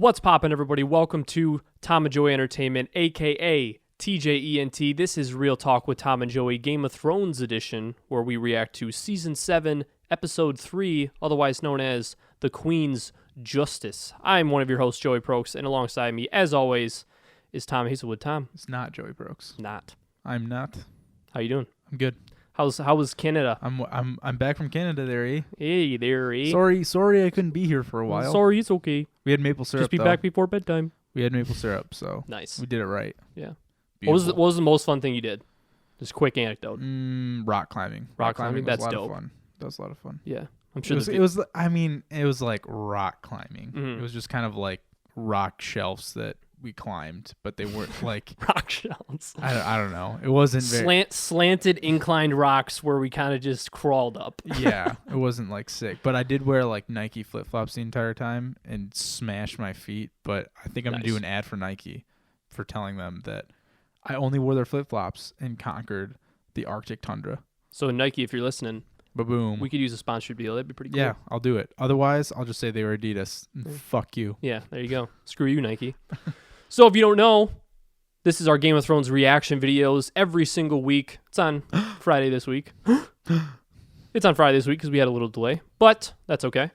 What's poppin', everybody? Welcome to Tom and Joey Entertainment, aka TJENT. This is Real Talk with Tom and Joey, Game of Thrones edition, where we react to Season 7, Episode 3, otherwise known as The Queen's Justice. I'm one of your hosts, Joey Prokes, and alongside me, as always, is Tom Hazelwood. Tom? It's not Joey Brooks. Not. I'm not. How you doing? I'm good. How was Canada? I'm back from Canada there, eh? Hey there, eh? Sorry I couldn't be here for a while. Sorry, it's okay. We had maple syrup. Just be though. back before bedtime. We had maple syrup, so Nice. we did it right. Yeah. Beautiful. What was the most fun thing you did? Just quick anecdote. Rock climbing. Rock climbing, was that's a lot dope. of fun. That was a lot of fun. Yeah. I'm sure It was like rock climbing. Mhm. It was just kind of like rock shelves that we climbed, but they weren't like rock shelves. I don't know. It wasn't very Slanted inclined rocks where we kind of just crawled up. Yeah, it wasn't like sick, but I did wear like Nike flip flops the entire time and smash my feet. But I think I'm gonna do an ad for Nike for telling them that I only wore their flip flops and conquered the Arctic tundra. So Nike, if you're listening, Ba-boom. we could use a sponsorship deal. That'd be pretty cool. Yeah, I'll do it. Otherwise, I'll just say they were Adidas. Fuck you. Yeah, there you go. Screw you, Nike. So if you don't know, this is our Game of Thrones reaction videos every single week. It's on Friday this week. It's on Friday this week because we had a little delay, but that's okay.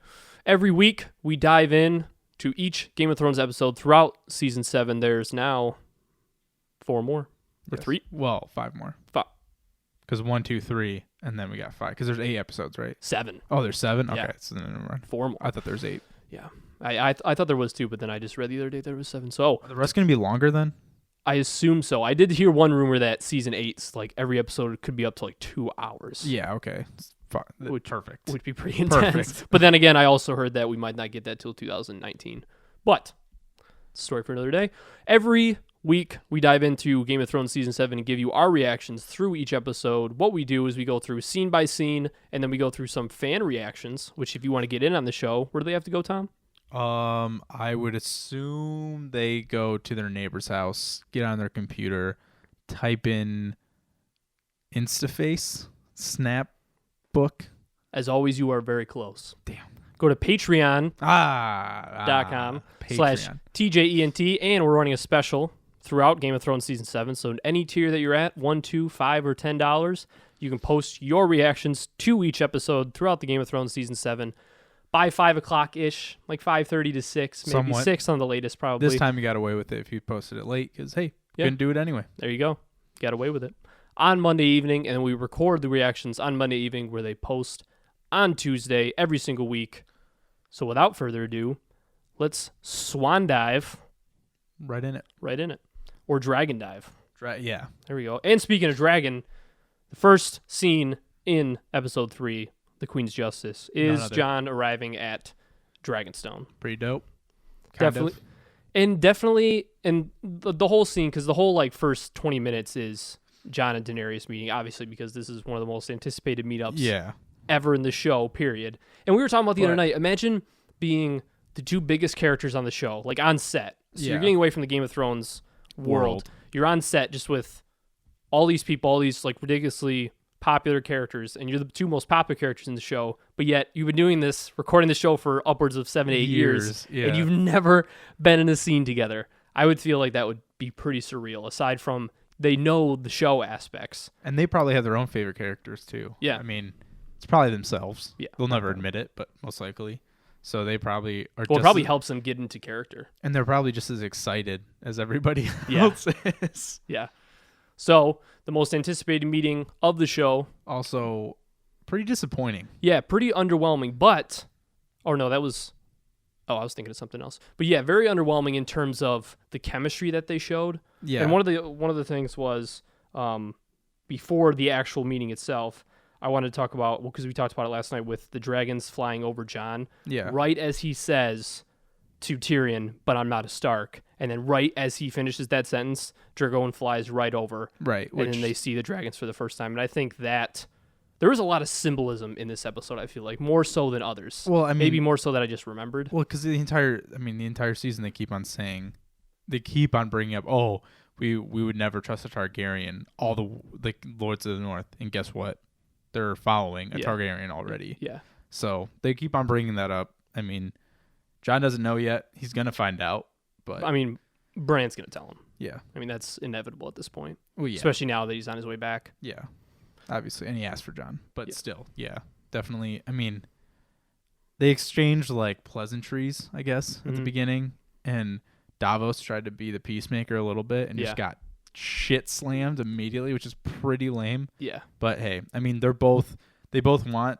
Every week we dive in to each Game of Thrones episode throughout Season 7. There's now 4 more. Or Yes. 3? Well, 5 more. 5. Because 1, 2, 3, and then we got 5. Because there's 8 episodes, right? 7. Oh, there's 7. Yeah. Okay, so then never mind. 4 more. I thought there was 8. Yeah. I thought there was 2, but then I just read the other day there was 7. So Are the rest gonna be longer then? I assume so. I did hear one rumor that Season 8's like every episode could be up to like 2 hours. Yeah. Okay. It's fine. Perfect. Would be pretty intense. Perfect. But then again, I also heard that we might not get that till 2019. But it's a story for another day. Every week we dive into Game of Thrones Season 7 and give you our reactions through each episode. What we do is we go through scene by scene, and then we go through some fan reactions, which if you want to get in on the show, where do they have to go, Tom? I would assume they go to their neighbor's house, get on their computer, type in Instaface, Snapbook. As always, you are very close. Damn. Go to patreon.com slash Patreon. TJENT, and we're running a special throughout Game of Thrones Season 7. So any tier that you're at, $1, $2, $5, or $10, you can post your reactions to each episode throughout the Game of Thrones Season 7 by 5 o'clock-ish, like 5:30 to 6, maybe Somewhat. 6 on the latest probably. This time you got away with it if you posted it late because, hey, Yeah. couldn't do it anyway. There you go. Got away with it. On Monday evening, and we record the reactions on Monday evening where they post on Tuesday every single week. So without further ado, let's swan dive Right in it. right in it. Or dragon dive. Yeah. There we go. And speaking of dragon, the first scene in episode 3, The Queen's Justice, is None other. Jon arriving at Dragonstone. Pretty dope. Kind Definitely. of. And the whole scene, because the whole like first 20 minutes is Jon and Daenerys meeting, obviously, because this is one of the most anticipated meetups Yeah. ever in the show, period. And we were talking about the other But- night, imagine being the 2 biggest characters on the show, like on set. So you're Yeah. getting away from the Game of Thrones world. You're on set just with all these people, all these like ridiculously popular characters, and you're the 2 most popular characters in the show, but yet you've been doing this, recording the show for upwards of 7 to 8 years, Yeah. and you've never been in a scene together. I would feel like that would be pretty surreal, aside from they know the show aspects. And they probably have their own favorite characters too. Yeah. I mean, it's probably themselves. Yeah. They'll never admit it, but most likely. So they probably are Well, it just probably helps them get into character. and they're probably just as excited as everybody Yeah. else is. Yeah. So, the most anticipated meeting of the show. Also, pretty disappointing. Yeah, pretty underwhelming, but I was thinking of something else. But yeah, very underwhelming in terms of the chemistry that they showed. Yeah. And one of the things was before the actual meeting itself, I wanted to talk about, because we talked about it last night with the dragons flying over Jon. Yeah. Right as he says to Tyrion, "But I'm not a Stark," and then right as he finishes that sentence, Drogon flies right over, Right. and then they see the dragons for the first time. And I think that there was a lot of symbolism in this episode. I feel like more so than others. Well, I mean, Maybe more so that I just remembered. Well, because the entire season they keep on bringing up, oh, we would never trust a Targaryen. All the Lords of the North, and guess what? They're following a Yeah. Targaryen already. Yeah. So they keep on bringing that up. I mean, Jon doesn't know yet. He's gonna find out, but I mean, Bran's gonna tell him. yeah. I mean, that's inevitable at this point, Well, yeah. especially now that he's on his way back. Yeah. Obviously, and he asked for Jon, but Yeah. still, yeah, definitely. I mean, they exchanged like pleasantries, I guess, at the Mhm. beginning, and Davos tried to be the peacemaker a little bit and Yeah. just got shit slammed immediately, which is pretty lame. Yeah. But hey, I mean, they both want.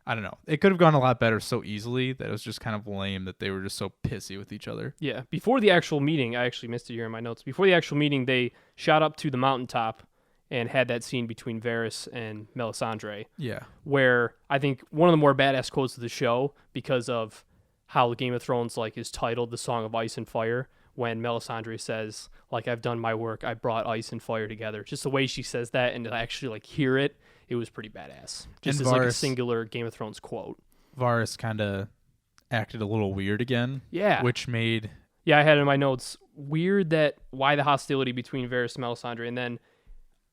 I don't know. It could have gone a lot better so easily that it was just kind of lame that they were just so pissy with each other. Yeah. Before the actual meeting, I actually missed it here in my notes. Before the actual meeting, they shot up to the mountaintop and had that scene between Varys and Melisandre, Yeah. where I think one of the more badass quotes of the show, because of how Game of Thrones like is titled "The Song of Ice and Fire," when Melisandre says, like, "I've done my work. I brought ice and fire together." Just the way she says that, and to actually like hear it, it was pretty badass. Just And as like a Varys- singular Game of Thrones quote. Varys kind of acted a little weird again, Yeah. which made Yeah, I had in my notes, weird that why the hostility between Varys and Melisandre, and then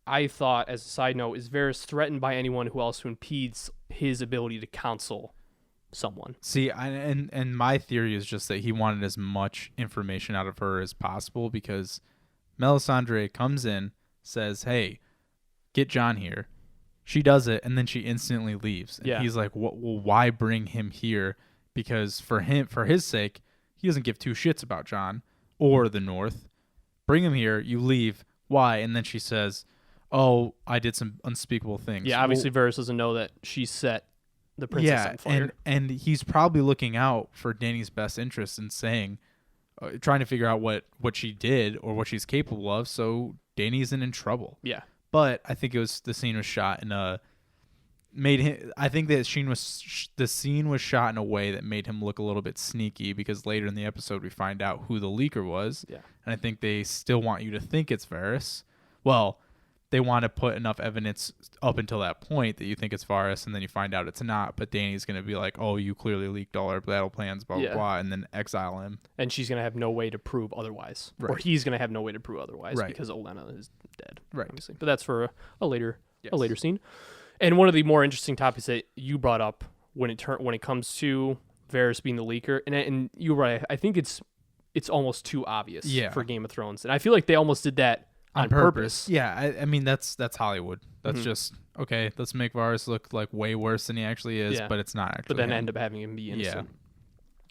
I thought, as a side note, is Varys threatened by anyone who else who impedes his ability to counsel someone? See, and my theory is just that he wanted as much information out of her as possible because Melisandre comes in, says, "Hey, get Jon here." She does it, and then she instantly leaves. And Yeah. he's like, well, why bring him here? Because for his sake, he doesn't give two shits about Jon or the North. Bring him here. You leave. Why? And then she says, "Oh, I did some unspeakable things." Yeah, obviously Varys doesn't know that she set the princess on fire. and he's probably looking out for Dany's best interest in saying, trying to figure out what she did or what she's capable of. So Dany isn't in trouble. Yeah. But I think the scene was shot in a made him. I think that the scene was shot in a way that made him look a little bit sneaky because later in the episode we find out who the leaker was. Yeah. And I think they still want you to think it's Varys. Well, they want to put enough evidence up until that point that you think it's Varys, and then you find out it's not. But Dany's going to be like, "Oh, you clearly leaked all our battle plans, blah, Yeah. blah, blah," and then exile him. And she's going to have no way to prove otherwise. Or Right. he's going to have no way to prove otherwise Right. because Olenna is dead. Right. Obviously. But that's for a later Yes. a later scene. And one of the more interesting topics that you brought up when it comes to Varys being the leaker, and you're right, I think it's almost too obvious Yeah. for Game of Thrones. And I feel like they almost did that on purpose. Yeah, I mean that's Hollywood. That's Mhm. just okay. Let's make Varys look like way worse than he actually is, Yeah. but it's not actually. But then him. end up having him be innocent. Yeah.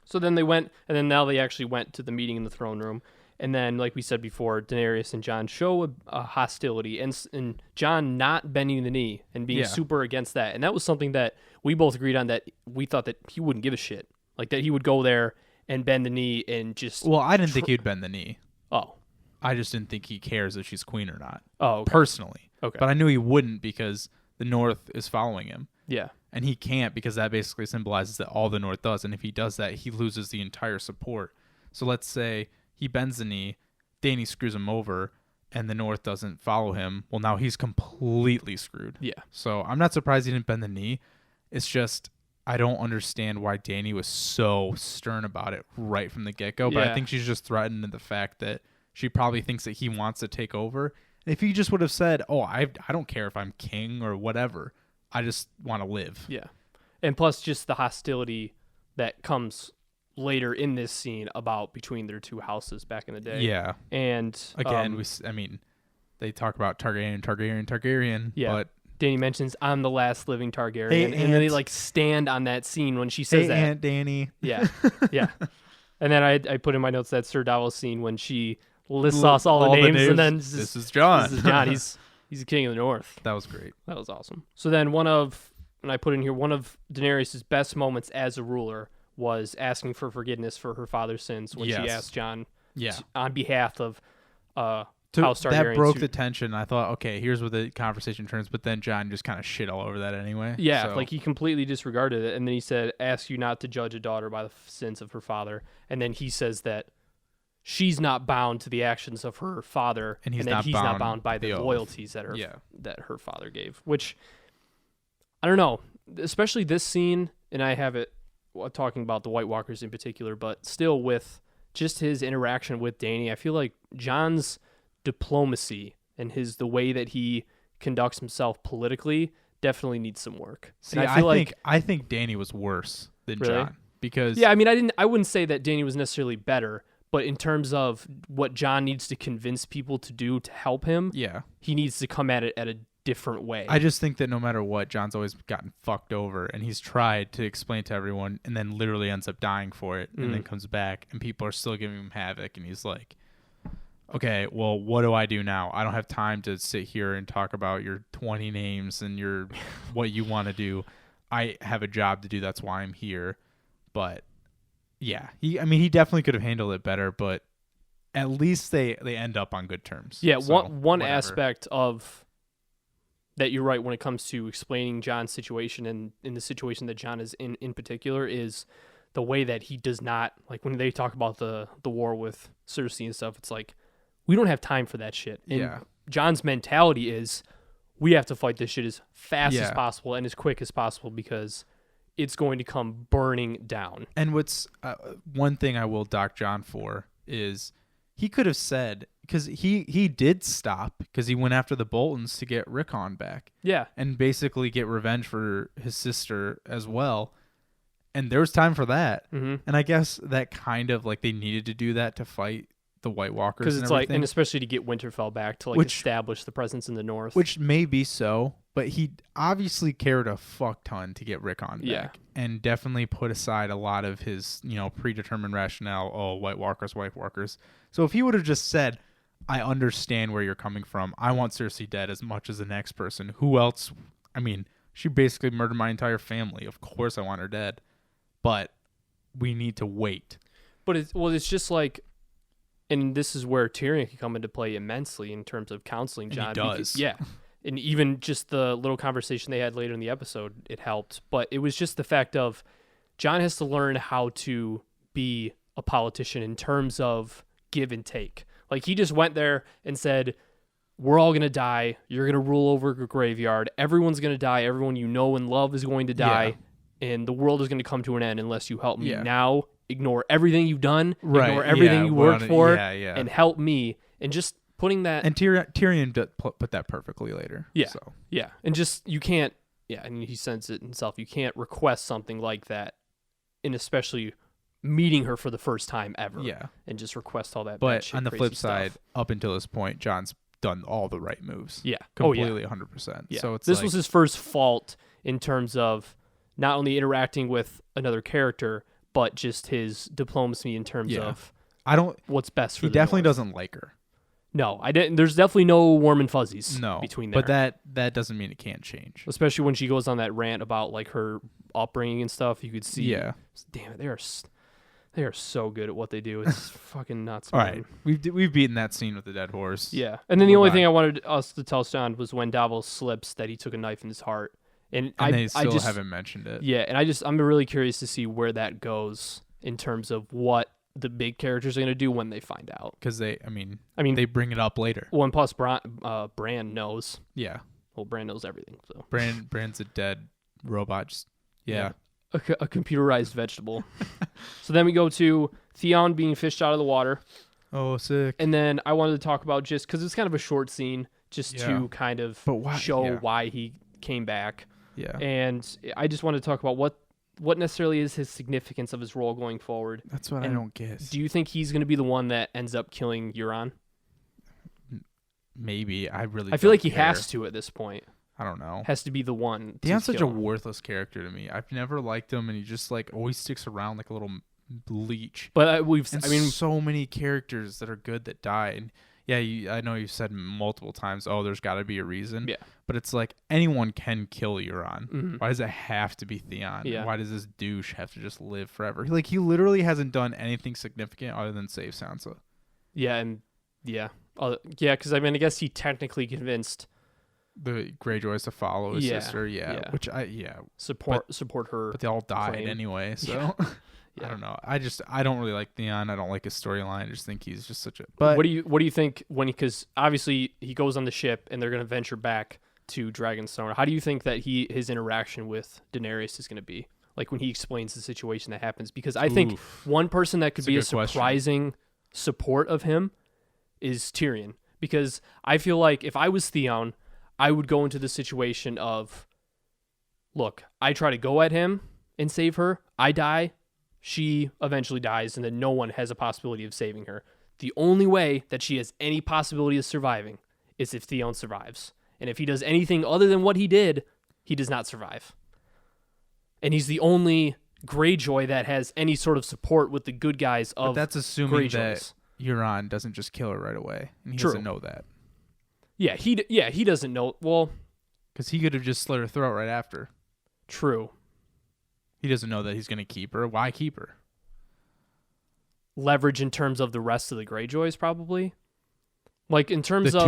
So then they went, and then now they actually went to the meeting in the throne room. And then, like we said before, Daenerys and Jon show a hostility, and Jon not bending the knee and being Yeah. super against that. And that was something that we both agreed on, that we thought that he wouldn't give a shit. Like, that he would go there and bend the knee and just... Well, I didn't think he'd bend the knee. Oh. I just didn't think he cares if she's queen or not. Oh, okay. Personally. Okay. But I knew he wouldn't because the North is following him. Yeah. And he can't because that basically symbolizes that all the North does. And if he does that, he loses the entire support. So let's say he bends the knee, Dany screws him over, and the North doesn't follow him. Well, now he's completely screwed. Yeah. So I'm not surprised he didn't bend the knee. It's just I don't understand why Dany was so stern about it right from the get-go. But Yeah. I think she's just threatened in the fact that she probably thinks that he wants to take over. If he just would have said, "Oh, I don't care if I'm king or whatever. I just want to live." Yeah. And plus just the hostility that comes later in this scene about between their two houses back in the day. Yeah. And Again, I mean, they talk about Targaryen. Yeah. But Dany mentions, "I'm the last living Targaryen," Hey, and then they Aunt. like stand on that scene when she says hey, that. Aunt Dany. Yeah, yeah. And then I put in my notes that Sir Davos scene when she lists off all the names, and then it's this just, is Jon. This is Jon. He's the king of the North. That was great. That was awesome. So then and I put in here, one of Daenerys' best moments as a ruler was asking for forgiveness for her father's sins when she Yes. asked Jon Yeah. on behalf of House That Targaryen broke to- the tension. I thought, okay, here's where the conversation turns, but then Jon just kind of shit all over that anyway. Yeah, So, like he completely disregarded it, and then he said, "Ask you not to judge a daughter by the sins of her father." And then he says that she's not bound to the actions of her father, And he's then not he's not bound bound by the the oath. loyalties that Yeah. her father gave. Which I don't know, especially this scene, and I have it talking about the White Walkers in particular, but still with just his interaction with Dany, I feel like Jon's diplomacy and the way that he conducts himself politically definitely needs some work. See, And I think Dany was worse than Really? Jon. because Yeah, I mean, I wouldn't say that Dany was necessarily better, but in terms of what Jon needs to convince people to do to help him, yeah. he needs to come at it at a different way. I just think that no matter what, Jon's always gotten fucked over, and he's tried to explain to everyone, and then literally ends up dying for it, and then comes back, and people are still giving him havoc, and he's like, okay, well, what do I do now? I don't have time to sit here and talk about your 20 names and your what you want to do. I have a job to do. That's why I'm here. But yeah, he definitely could have handled it better, but at least they end up on good terms. Yeah, So, one whatever. aspect of that you're right when it comes to explaining Jon's situation and in the situation that Jon is in particular is the way that he does not, like when they talk about the war with Cersei and stuff, it's like, we don't have time for that shit. And Yeah. Jon's mentality is, we have to fight this shit as fast as Yeah. possible and as quick as possible because it's going to come burning down. And what's one thing I will dock Jon for is he could have said, because he did stop because he went after the Boltons to get Rickon back Yeah. and basically get revenge for his sister as well. And there was time for that. Mm-hmm. And I guess that kind of like they needed to do that to fight the White Walkers. Because and it's like, everything. and especially to get Winterfell back to like Which- establish the presence in the north. Which may be so, but he obviously cared a fuck ton to get Rickon back. Yeah. And definitely put aside a lot of his, predetermined rationale, White Walkers. So if he would have just said, I understand where you're coming from. I want Cersei dead as much as the next person. Who else? I mean, she basically murdered my entire family. Of course I want her dead. But we need to wait. But it's just like, and this is where Tyrion can come into play immensely in terms of counseling And he Jon. does. Yeah. And even just the little conversation they had later in the episode, it helped. But it was just the fact of Jon has to learn how to be a politician in terms of give and take. Like he just went there and said, we're all going to die. You're going to rule over a graveyard. Everyone's going to die. Everyone you know and love is going to die. And the world is going to come to an end unless you help me. Yeah. Now, ignore everything you've done. Right, Ignore everything yeah, you we're worked on it. for. Yeah. And help me. And just putting that. And Tyrion put that perfectly later. Yeah. So. Yeah. And just, you can't, and he says it himself, you can't request something like that, and especially meeting her for the first time ever. Yeah. And just request all that. But batshit on the crazy flip stuff. side, up until this point, Jon's done all the right moves. Yeah. Completely 100%. Yeah. So it's this like, was his first fault in terms of not only interacting with another character, but just his diplomacy in terms of I don't. what's best for He the definitely North. doesn't like her. No, I didn't. There's definitely no warm and fuzzies between there. But that doesn't mean it can't change. Especially when she goes on that rant about like her upbringing and stuff, you could see. Yeah. Damn it, they are so good at what they do. It's fucking nuts. All Man. right, we've beaten that scene with the dead horse. Yeah, and then the Move only on. thing I wanted us to tell Sean was when Davos slips that he took a knife in his heart, and They still I just haven't mentioned it. Yeah, and I'm really curious to see where that goes in terms of what the big characters are going to do when they find out. Because they they bring it up later. well, and plus Bran knows. Yeah. Well, Bran knows everything. So Bran's a dead robot. Yeah. a computerized vegetable. So then we go to Theon being fished out of the water, Oh, sick. and then I wanted to talk about just because it's kind of a short scene, just Yeah. to kind of But why- show yeah. why he came back. Yeah. And I just wanted to talk about what necessarily is his significance of his role going forward. That's what I and don't get. Do you think he's going to be the one that ends up killing Euron? Maybe. I really. I feel don't like he care. has to at this point. I don't know. Has to be the one. Theon's to such a kill him. worthless character to me. I've never liked him, and he just like always sticks around like a little leech. But And so many characters that are good that die. And yeah, I know you've said multiple times, oh, there's got to be a reason. Yeah. But it's like anyone can kill Euron. Mhm. Why does it have to be Theon? Yeah. Why does this douche have to just live forever? Like he literally hasn't done anything significant other than save Sansa. yeah, because I guess he technically convinced The Greyjoys to follow his Yeah, sister. Yeah. yeah. Which support her. but they all died claim. anyway. So Yeah. I don't know. I don't really like Theon. I don't like his storyline. I just think he's just such a. But what do you think because obviously he goes on the ship and they're going to venture back to Dragonstone. How do you think that his interaction with Daenerys is going to be? Like when he explains the situation that happens, because I think one person that could That's a be a good question. surprising support of him is Tyrion, because I feel like if I was Theon, I would go into the situation of, look, I try to go at him and save her, I die, she eventually dies, and then no one has a possibility of saving her. The only way that she has any possibility of surviving is if Theon survives. And if he does anything other than what he did, he does not survive. And he's the only Greyjoy that has any sort of support with the good guys of But that's assuming Greyjoys. that Euron doesn't just kill her right away. And he True. doesn't know that. Yeah, he doesn't know. Well, Because he could have just slit her throat right after. true. He doesn't know that he's going to keep her. Why keep her? Leverage in terms of the rest of the Greyjoys, probably. Like in terms The of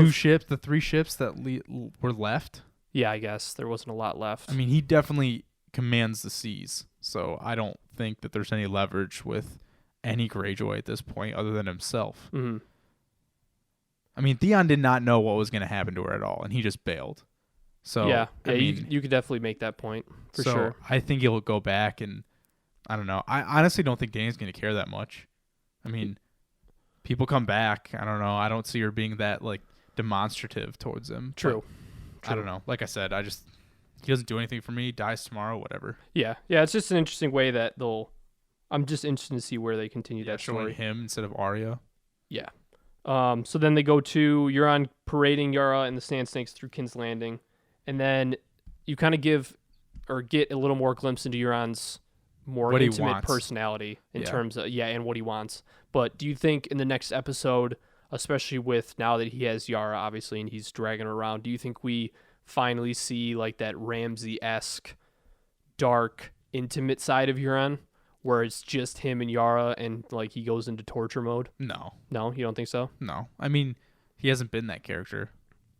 the 3 ships that were left. yeah, I guess there wasn't a lot left. I mean, he definitely commands the seas. So I don't think that there's any leverage with any Greyjoy at this point other than himself. Mhm. I mean, Theon did not know what was going to happen to her at all, and he just bailed. So yeah, I mean, you could definitely make that point for so sure. I think he'll go back, and I don't know. I honestly don't think Dany's going to care that much. I mean, people come back. I don't know. I don't see her being that like demonstrative towards him. True. But I don't know. Like I said, he doesn't do anything for me. He dies tomorrow, whatever. Yeah, it's just an interesting way that I'm just interested to see where they continue that showing story. him instead of Arya. Yeah. So then they go to Euron parading Yara and the Sand Snakes through King's Landing, and then you kind of get a little more glimpse into Euron's more What he intimate wants. personality in Yeah. terms of and what he wants. But do you think in the next episode, especially with now that he has Yara obviously and he's dragging her around, do you think we finally see like that Ramsay-esque dark intimate side of Euron where it's just him and Yara and like he goes into torture mode? No. No, you don't think so? No. I mean, he hasn't been that character.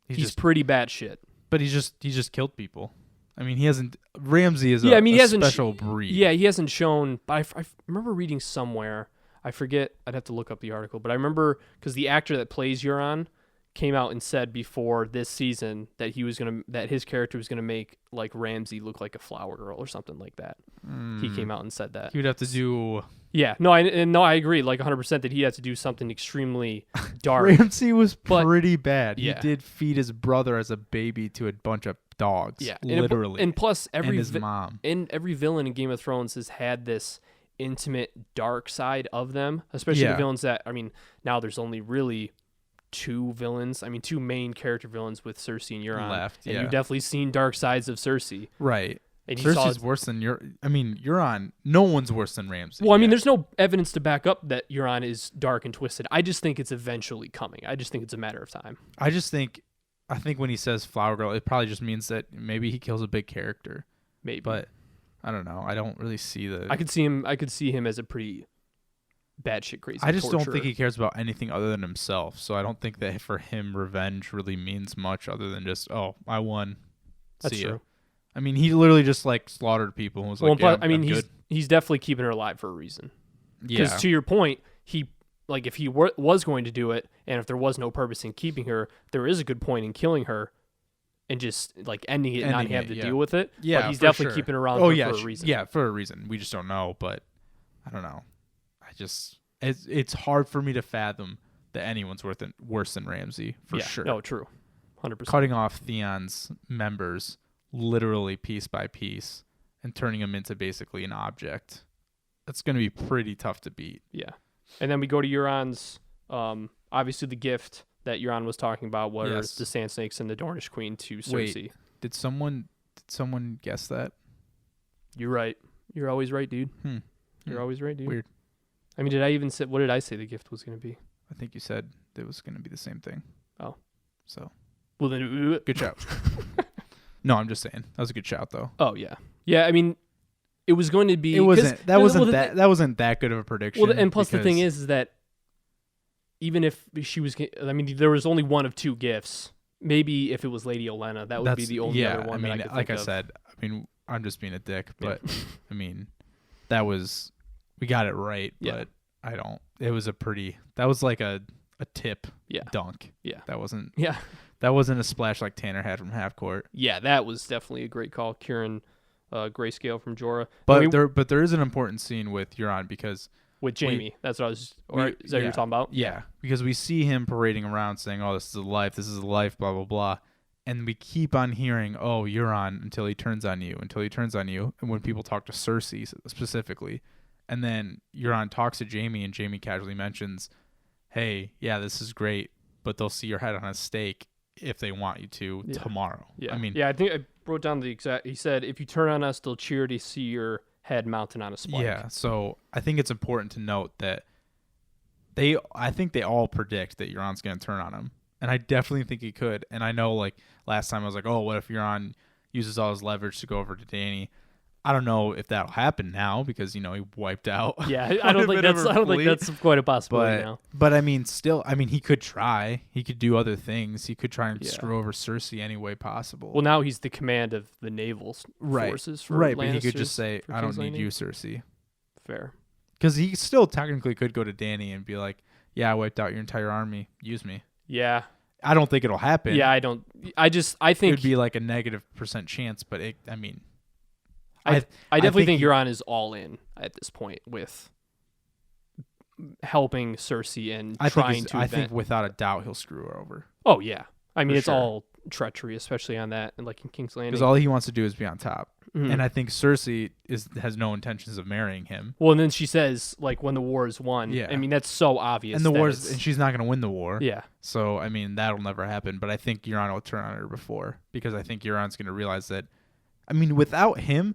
He's just pretty batshit. but he's just killed people. I mean, he hasn't. Ramsay is Yeah, I mean, he a hasn't special breed. Yeah, he hasn't shown. But I remember reading somewhere. I forget. I'd have to look up the article. But I remember because the actor that plays Euron came out and said before this season that his character was gonna make like Ramsay look like a flower girl or something like that. He came out and said that. He would have to do. Yeah, no, I agree like 100% that he had to do something extremely dark. Ramsay was But- pretty bad. Yeah. He did feed his brother as a baby to a bunch of dogs. Yeah, literally. and plus and his mom. every villain in Game of Thrones has had this intimate dark side of them, especially the Yeah. villains that now there's only really two main character villains with Cersei and Euron Left, and yeah. you've definitely seen dark sides of Cersei, Right. and you saw Cersei's worse than Euron. No one's worse than Ramsay. well, I mean, yet. there's no evidence to back up that Euron is dark and twisted. I just think it's eventually coming. I just think it's a matter of time. I think when he says flower girl, it probably just means that maybe he kills a big character. Maybe, But I don't know. I don't really see the. I could see him as a pretty batshit crazy. I just don't torturer. think he cares about anything other than himself. So I don't think that for him, revenge really means much other than just, oh, I won. That's See ya. true. I mean, he literally just like slaughtered people and was Well, like, yeah, I mean, I'm good. he's definitely keeping her alive for a reason. Because Yeah. to your point, if he was going to do it, and if there was no purpose in keeping her, there is a good point in killing her, and just like ending it, and not Ending have it, to yeah. deal with it. Yeah, but he's for definitely sure. keeping her around Oh for yeah, a reason. yeah, for a reason. We just don't know, but I don't know. It's hard for me to fathom that anyone's worse than Ramsay for Yeah, sure. No, true, 100%. Cutting off Theon's members literally piece by piece and turning him into basically an object. That's going to be pretty tough to beat. Yeah, and then we go to Euron's. Obviously, the gift that Euron was talking about was Yes. the Sand Snakes and the Dornish Queen to Cersei. Wait. Did someone guess that? You're right. You're always right, dude. You're always right, dude. Weird. I mean, did I even say what did I say the gift was going to be? I think you said it was going to be the same thing. Oh. So, Well, then. good shout. No, I'm just saying. That was a good shout though. Oh yeah, yeah. I mean, it was going to be. It wasn't. That wasn't well, that. That wasn't that good of a prediction. Well, and plus the thing because- is that even if she was, I mean, there was only one of two gifts. Maybe if it was Lady Olenna, that would be the only other one. I mean, that I could like think I of. said, I mean, I'm just being a dick, Yeah. but I mean, we got it right, Yeah. but it was that was like a tip Yeah. dunk. Yeah. That wasn't Yeah, a splash like Tanner had from half court. yeah, that was definitely a great call, Kieran Grayscale from Jorah. But I mean, there is an important scene with Euron because with Jamie, that's what I was. Or is that what you're talking about? Yeah, because we see him parading around saying, "Oh, this is a life, blah blah blah," and we keep on hearing, "Oh, Euron," until he turns on you, and when people talk to Cersei specifically, And then Euron talks to Jaime, and Jaime casually mentions, hey, yeah, this is great, but they'll see your head on a stake if they want you to tomorrow. Yeah. I mean, I think I wrote down the exact. He said, if you turn on us, they'll cheer to see your head mounted on a spike. Yeah. So I think it's important to note that I think they all predict that Euron's going to turn on him. And I definitely think he could. And I know, like, last time I was like, oh, what if Euron uses all his leverage to go over to Dany? I don't know if that'll happen now because, he wiped out. Yeah, I don't think that's quite a possibility now. But I mean, still, he could try. He could do other things. He could try and screw over Cersei any way possible. Well, now he's the command of the naval forces for Right, but he could just say, I don't need you, Cersei. Fair. Because he still technically could go to Dany and be like, yeah, I wiped out your entire army. Use me. Yeah. I don't think it'll happen. Yeah, I think it would be like a -% chance, but I definitely think Euron is all in at this point with helping Cersei and I think without a doubt he'll screw her over. Oh yeah, it's all treachery, especially on that and like in King's Landing. Because all he wants to do is be on top, and I think Cersei has no intentions of marrying him. Well, and then she says like when the war is won. Yeah, that's so obvious. And she's not going to win the war. Yeah. So that'll never happen. But I think Euron will turn on her before because I think Euron's going to realize that. Without him,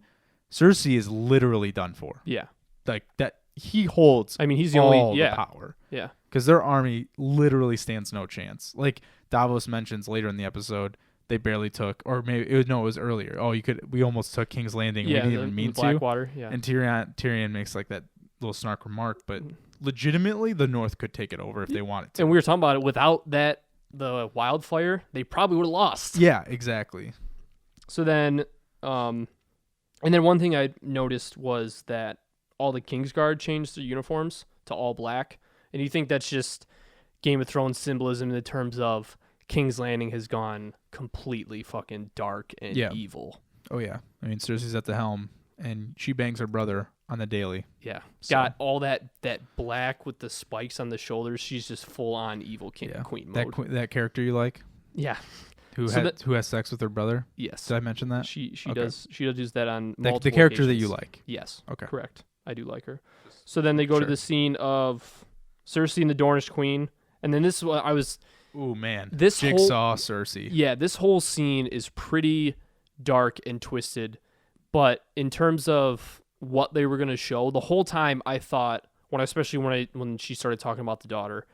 Cersei is literally done for. Yeah. Like that he holds he's the only the power. Yeah. Because their army literally stands no chance. Like Davos mentions later in the episode, they barely took, or maybe it was earlier. Oh, we almost took King's Landing. Yeah, we didn't even mean to. Blackwater, yeah. And Tyrion makes like that little snark remark, but legitimately the North could take it over if they wanted to. And we were talking about it without the wildfire, they probably would have lost. Yeah, exactly. So then and then one thing I noticed was that all the Kingsguard changed their uniforms to all black. And you think that's just Game of Thrones symbolism in the terms of King's Landing has gone completely fucking dark and evil. Oh, yeah. Cersei's at the helm, and she bangs her brother on the daily. Yeah. So. Got all that black with the spikes on the shoulders. She's just full-on evil queen mode. That character you like? Yeah. Who has sex with her brother? Yes. Did I mention that? She does use that on multiple the character occasions. that you like. Yes. Okay. Correct. I do like her. So then they go to the scene of Cersei and the Dornish Queen, and then this is what I was. Ooh man. This Jigsaw Cersei. Yeah, this whole scene is pretty dark and twisted, but in terms of what they were going to show, the whole time I thought when she started talking about the daughter,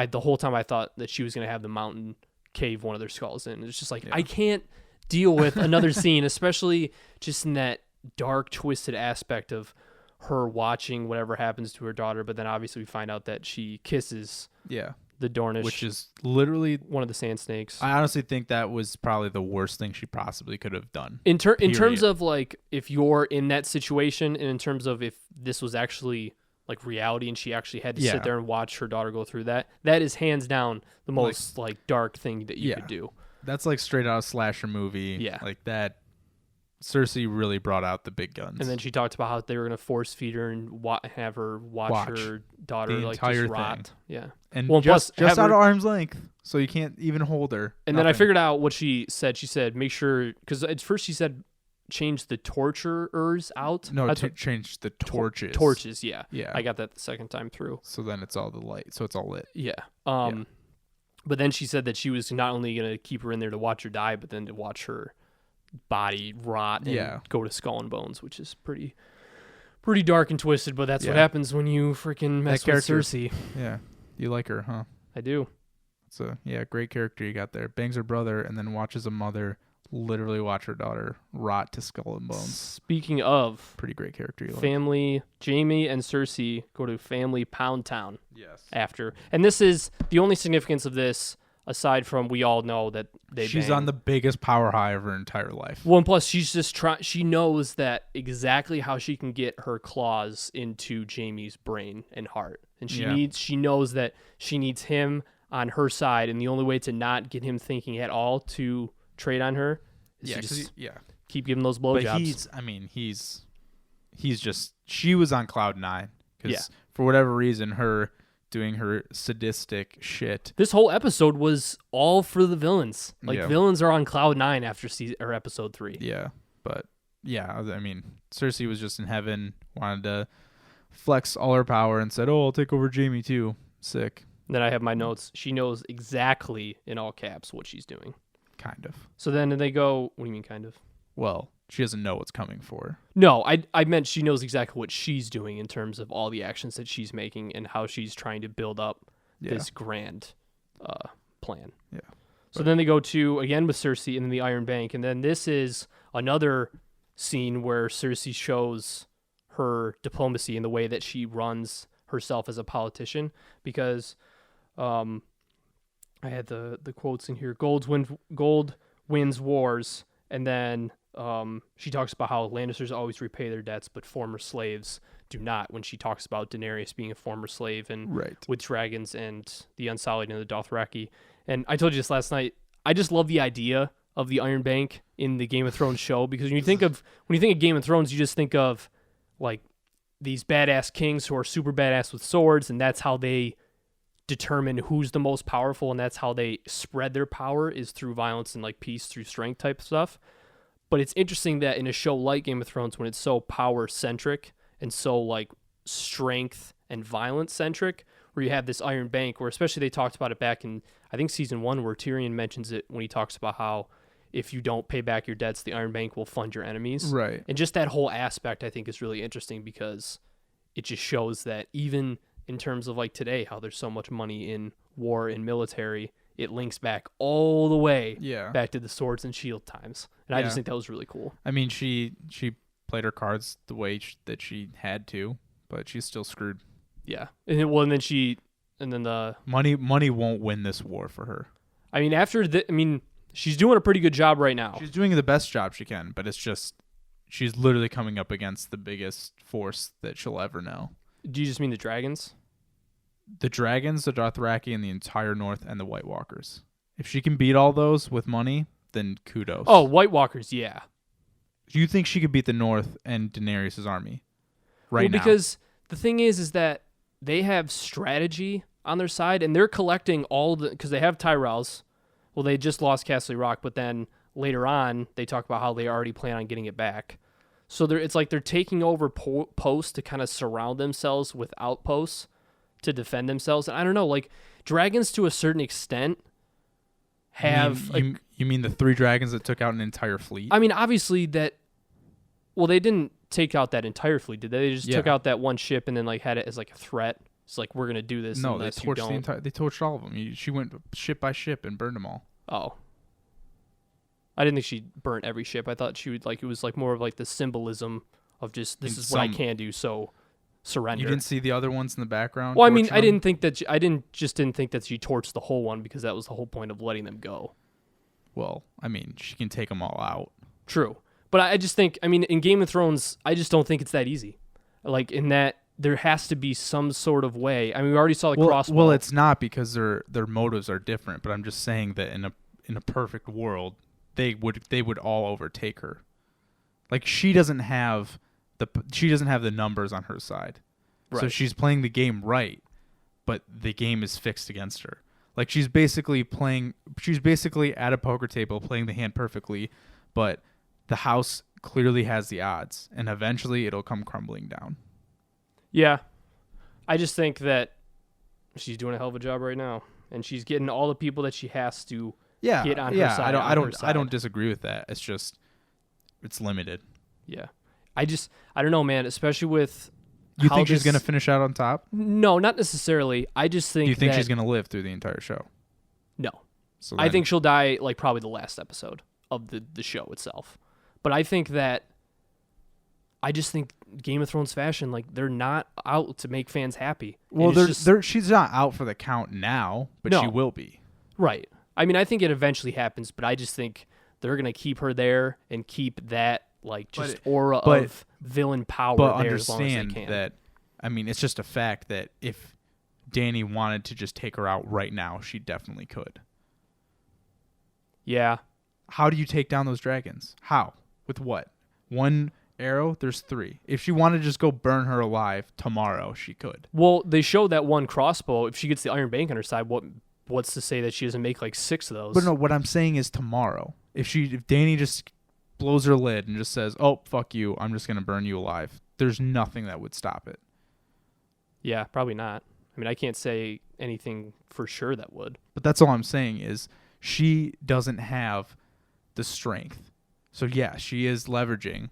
the whole time I thought that she was going to have the mountain cave one of their skulls in. It's just like I can't deal with another scene, especially just in that dark, twisted aspect of her watching whatever happens to her daughter. But then obviously we find out that she kisses the Dornish, which is literally one of the Sand Snakes. I honestly think that was probably the worst thing she possibly could have done. In terms of like if you're in that situation, and in terms of if this was actually like reality and she actually had to sit there and watch her daughter go through that is hands down the most like dark thing that you could do. That's like straight out of a slasher movie. Yeah. Like that. Cersei really brought out the big guns. And then she talked about how they were going to force feed her and have her watch her daughter like just rot. Yeah. And just out of arm's length, so you can't even hold her. And then I figured out what she said. She said, make sure, because at first she said, change the torturers out. No, change the torches. Torches, yeah. Yeah. I got that the second time through. So then it's all the light. So it's all lit. Yeah. But then she said that she was not only going to keep her in there to watch her die, but then to watch her body rot and go to Skull and Bones, which is pretty dark and twisted, but that's what happens when you freaking mess with Cersei. Yeah. You like her, huh? I do. It's a great character you got there. Bangs her brother and then watches a mother literally watch her daughter rot to Skull and Bones. Speaking of pretty great character you family, Jaime and Cersei go to family Pound Town. Yes. After. And this is the only significance of this, aside from we all know that she's on the biggest power high of her entire life. Well, and plus she's just she knows that exactly how she can get her claws into Jaime's brain and heart. And she knows that she needs him on her side, and the only way to not get him thinking at all to trade on her is to just keep giving those blowjobs. But she was on cloud 9 because for whatever reason her doing her sadistic shit. This whole episode was all for the villains. Villains are on cloud 9 after episode 3. Yeah, but Cersei was just in heaven, wanted flexed all her power and said, "Oh, I'll take over Jamie too." Sick. Then I have my notes. She knows exactly, in all caps, what she's doing. Kind of. So then they go, what do you mean kind of? Well, she doesn't know what's coming for her. No, I meant she knows exactly what she's doing in terms of all the actions that she's making and how she's trying to build up this grand plan. Yeah. So then they go to, again with Cersei in the Iron Bank, and then this is another scene where Cersei shows her diplomacy in the way that she runs herself as a politician, because I had the quotes in here. Gold wins wars, and then she talks about how Lannisters always repay their debts, but former slaves do not, when she talks about Daenerys being a former slave and with dragons and the Unsullied and the Dothraki. And I told you this last night, I just love the idea of the Iron Bank in the Game of Thrones show, because when you think of Game of Thrones, you just think of like these badass kings who are super badass with swords, and that's how they determine who's the most powerful, and that's how they spread their power, is through violence and like peace through strength type stuff. But it's interesting that in a show like Game of Thrones, when it's so power centric and so like strength and violence centric, where you have this Iron Bank, where especially they talked about it back in, I think, season 1, where Tyrion mentions it when he talks about how if you don't pay back your debts, the Iron Bank will fund your enemies. Right. And just that whole aspect, I think, is really interesting, because it just shows that even in terms of like today, how there's so much money in war and military, it links back all the way back to the swords and shield times. And I just think that was really cool. I mean, she played her cards the way that she had to, but she's still screwed. Yeah. And then the money won't win this war for her. I mean, she's doing a pretty good job right now. She's doing the best job she can, but it's just she's literally coming up against the biggest force that she'll ever know. Do you just mean the dragons? The dragons, the Dothraki, and the entire North, and the White Walkers. If she can beat all those with money, then kudos. Oh, White Walkers, yeah. Do you think she could beat the North and Daenerys' army now? Because the thing is that they have strategy on their side, and they're collecting because they have Tyrells. Well, they just lost Castle Rock, but then later on, they talk about how they already plan on getting it back. So it's like they're taking over posts to kind of surround themselves with outposts to defend themselves. And I don't know, like dragons to a certain extent have... You mean the 3 dragons that took out an entire fleet? I mean, obviously they didn't take out that entire fleet, did they? They just took out that one ship and then like had it as like a threat. It's like, we're going to do this. No, they torched all of them. She went ship by ship and burned them all. Oh. I didn't think she burnt every ship. I thought she would it was like more of like the symbolism of just, this is what I can do, so surrender. You didn't see the other ones in the background? Well, I mean, I didn't think that I didn't think that she torched the whole one, because that was the whole point of letting them go. Well, I mean, she can take them all out. True. But I just think, I mean, in Game of Thrones, I just don't think it's that easy. Like, in that there has to be some sort of way. I mean, we already saw the crossbow. Well, it's not, because their motives are different, but I'm just saying that in a perfect world, they would all overtake her. Like, she doesn't have the numbers on her side. Right. So she's playing the game right, but the game is fixed against her. Like, she's basically at a poker table playing the hand perfectly, but the house clearly has the odds, and eventually it'll come crumbling down. Yeah. I just think that she's doing a hell of a job right now, and she's getting all the people that she has to get on her side. I don't disagree with that. It's just, it's limited. Yeah. I don't know, man, especially with... You think she's going to finish out on top? No, not necessarily. I just think Do you think she's going to live through the entire show? No. So I think she'll die like probably the last episode of the show itself. But I just think Game of Thrones fashion, like, they're not out to make fans happy. Well, she's not out for the count now, but she will be. Right. I mean, I think it eventually happens, but I just think they're going to keep her there and keep that like just aura of villain power there as long as they can. But understand that, I mean, it's just a fact that if Dany wanted to just take her out right now, she definitely could. Yeah. How do you take down those dragons? How? With what? One arrow? There's 3. If she wanted to just go burn her alive tomorrow, she could. Well, they showed that one crossbow. If she gets the Iron Bank on her side, what's to say that she doesn't make like 6 of those? But no, what I'm saying is tomorrow. If Dany just blows her lid and just says, "Oh, fuck you, I'm just gonna burn you alive," there's nothing that would stop it. Yeah, probably not. I mean, I can't say anything for sure that would. But that's all I'm saying is she doesn't have the strength. So yeah, she is leveraging,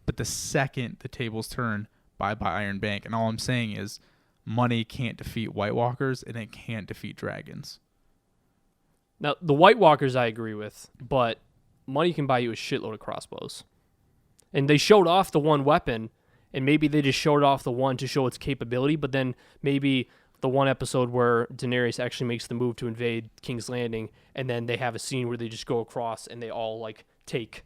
but the second the tables turn, bye Iron Bank. And all I'm saying is money can't defeat White Walkers and it can't defeat dragons. Now, the White Walkers I agree with, but money can buy you a shitload of crossbows. And they showed off the one weapon, and maybe they just showed off the one to show its capability, but then maybe the one episode where Daenerys actually makes the move to invade King's Landing, and then they have a scene where they just go across and they all like take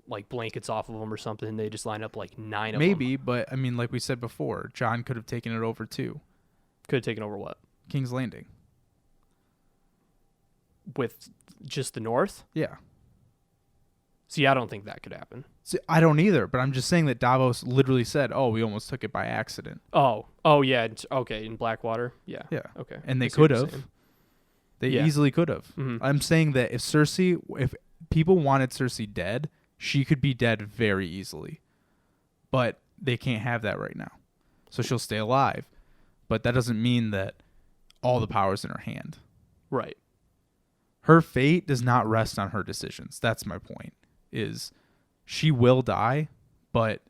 like blankets off of them or something, and they just line up like 9 of them. Maybe, but I mean, like we said before, Jon could have taken it over too. Could have taken over what? King's Landing. With just the North? Yeah. See, I don't think that could happen. See, I don't either, but I'm just saying that Davos literally said, "Oh, we almost took it by accident." Oh yeah. Okay, in Blackwater, yeah. Yeah. Okay. And they I see could what you're have. saying. They Yeah. easily could have. Mhm. I'm saying that if people wanted Cersei dead, she could be dead very easily. But they can't have that right now. So she'll stay alive. But that doesn't mean that all the power's in her hand. Right. Her fate does not rest on her decisions. That's my point. Is she will die, but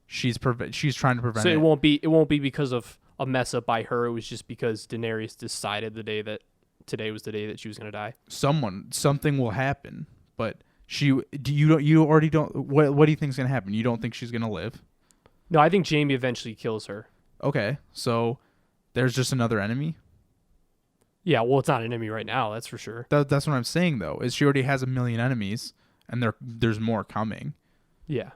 she's trying to prevent So it. it won't be because of a mess up by her. It was just because Daenerys decided today was the day that she was going to die. Something will happen, but you already don't. What do you think's going to happen? You don't think she's going to live? No, I think Jaime eventually kills her. Okay, so there's just another enemy. Yeah, well, it's not an enemy right now, that's for sure. That's what I'm saying though. Is she already has 1 million enemies, and there's more coming. Yeah.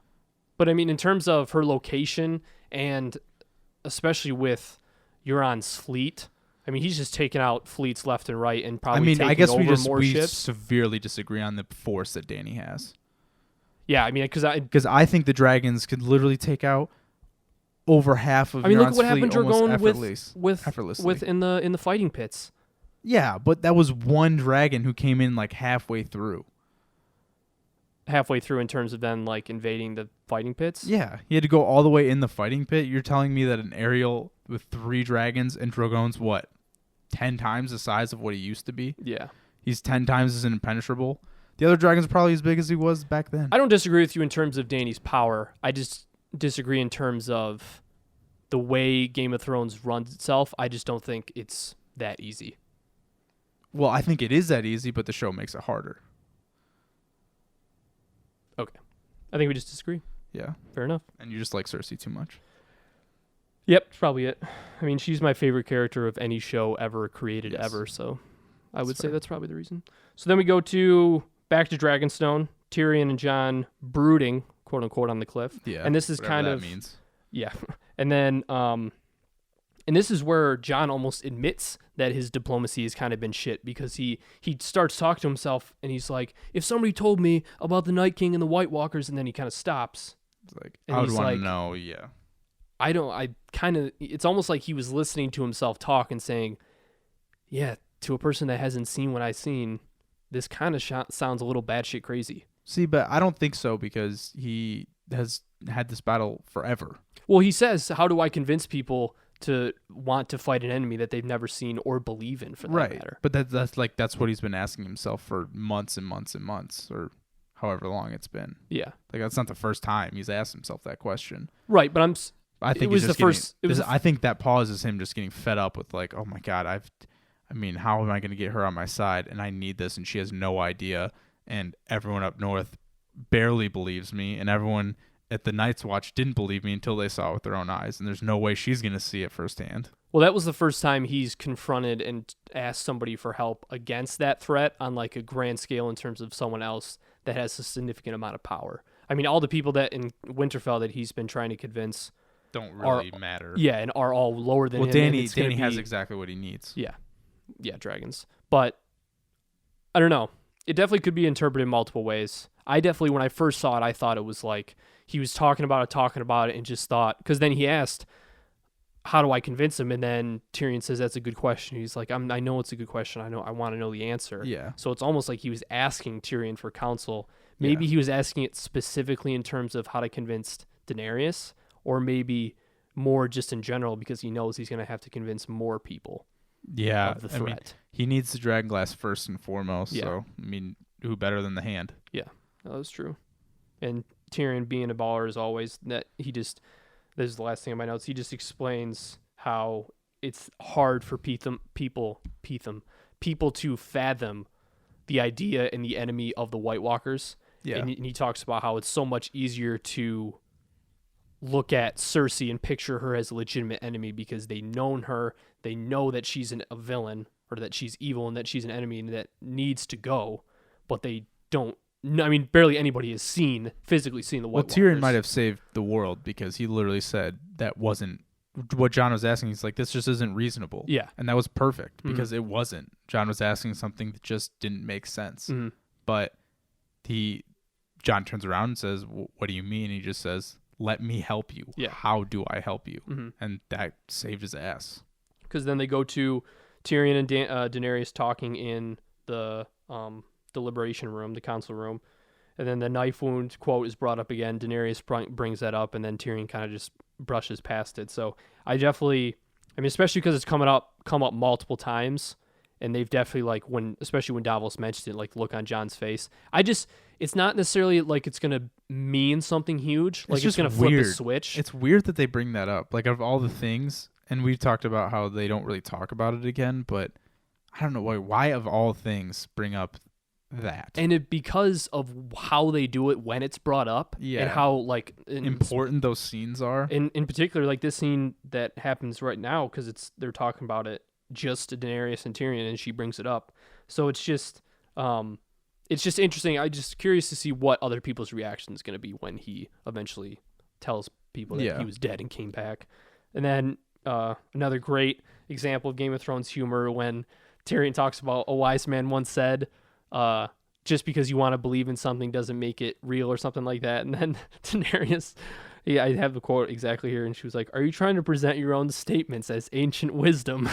But I mean, in terms of her location, and especially with Euron's fleet, I mean, he's just taking out fleets left and right, and probably taking I guess over more we ships. severely disagree on the force that Dany has. Yeah, I mean, because I think the dragons could literally take out over half of. look Euron's at what happened fleet to Drogon effortlessly. with in the fighting pits. Yeah, but that was one dragon who came in like halfway through. Halfway through in terms of then like invading the fighting pits. Yeah, he had to go all the way in the fighting pit. You're telling me that an Ariel with 3 dragons and Drogon's what, 10 times the size of what he used to be? Yeah. He's 10 times as impenetrable. The other dragon's probably as big as he was back then. I don't disagree with you in terms of Dany's power. I just disagree in terms of the way Game of Thrones runs itself. I just don't think it's that easy. Well, I think it is that easy, but the show makes it harder. Okay. I think we just disagree. Yeah. Fair enough. And you just like Cersei too much. Yep, that's probably it. I mean, she's my favorite character of any show ever created Yes. ever, so I That's would say fair. that's probably the reason. So then we go back to Dragonstone, Tyrion and Jon brooding, quote unquote, on the cliff. Yeah. And this is whatever kind that of means. Yeah. And then and this is where Jon almost admits that his diplomacy has kind of been shit, because he starts talking to himself and he's like, if somebody told me about the Night King and the White Walkers, and then he kind of stops. It's like, And I would he's want like- to know, yeah. It's almost like he was listening to himself talk and saying, yeah, to a person that hasn't seen what I've seen, this kind of sounds a little batshit crazy. See, but I don't think so, because he has had this battle forever. Well, he says, how do I convince people to want to fight an enemy that they've never seen or believe in, for that matter? But that's what he's been asking himself for months and months and months, or however long it's been. Yeah. Like, that's not the first time he's asked himself that question. Right, but I think It was he's just the first- it was I think that pause is him just getting fed up with, like, oh my God, how am I going to get her on my side? And I need this, and she has no idea. And everyone up north barely believes me, and everyone at the Night's Watch didn't believe me until they saw it with their own eyes. And there's no way she's going to see it firsthand. well, that was the first time he's confronted and asked somebody for help against that threat on like a grand scale in terms of someone else that has a significant amount of power. I mean, all the people that in Winterfell that he's been trying to convince, Don't really matter. yeah, and are all lower than Well, him. and Dany it's gonna has be- exactly what he needs. Yeah, dragons. But I don't know. It definitely could be interpreted multiple ways. I definitely, when I first saw it, I thought it was like he was talking about it, and just thought, because then he asked, how do I convince him? And then Tyrion says, that's a good question. He's like, I know it's a good question. I want to know the answer. Yeah. So it's almost like he was asking Tyrion for counsel. Maybe he was asking it specifically in terms of how to convince Daenerys, or maybe more just in general because he knows he's going to have to convince more people Yeah, of the threat. he needs the Dragonglass first and foremost. Yeah. So who better than the hand? Yeah, that was true. And Tyrion being a baller as always, this is the last thing in my notes. He just explains how it's hard for people to fathom the idea and the enemy of the White Walkers. Yeah. And he talks about how it's so much easier to look at Cersei and picture her as a legitimate enemy because they known her, they know that she's a villain or that she's evil and that she's an enemy and that needs to go, but they don't. I mean, barely anybody has physically seen the White Walkers. Tyrion might have saved the world because he literally said that wasn't what Jon was asking. He's like, this just isn't reasonable. Yeah. And that was perfect because it wasn't. Jon was asking something that just didn't make sense. Mm-hmm. But Jon turns around and says, what do you mean? He just says, let me help you. Yeah. How do I help you? Mm-hmm. And that saved his ass. Because then they go to Tyrion and Daenerys talking in the deliberation room, the council room. And then the knife wound quote is brought up again. Daenerys brings that up, and then Tyrion kind of just brushes past it. So I definitely, especially because it's come up multiple times, and they've definitely especially when Davos mentioned it, like the look on Jon's face. It's not necessarily like it's gonna mean something huge, like it's gonna flip a switch. It's weird that they bring that up. Like of all the things, and we've talked about how they don't really talk about it again, but I don't know why of all things bring up that. And because of how they do it when it's brought up, and how important those scenes are. In particular, like this scene that happens right now, because they're talking about it just to Daenerys and Tyrion, and she brings it up. So it's just interesting. I'm just curious to see what other people's reaction is going to be when he eventually tells people that he was dead and came back. And then another great example of Game of Thrones humor when Tyrion talks about a wise man once said, just because you want to believe in something doesn't make it real or something like that. And then Daenerys, I have the quote exactly here, and she was like, "Are you trying to present your own statements as ancient wisdom?"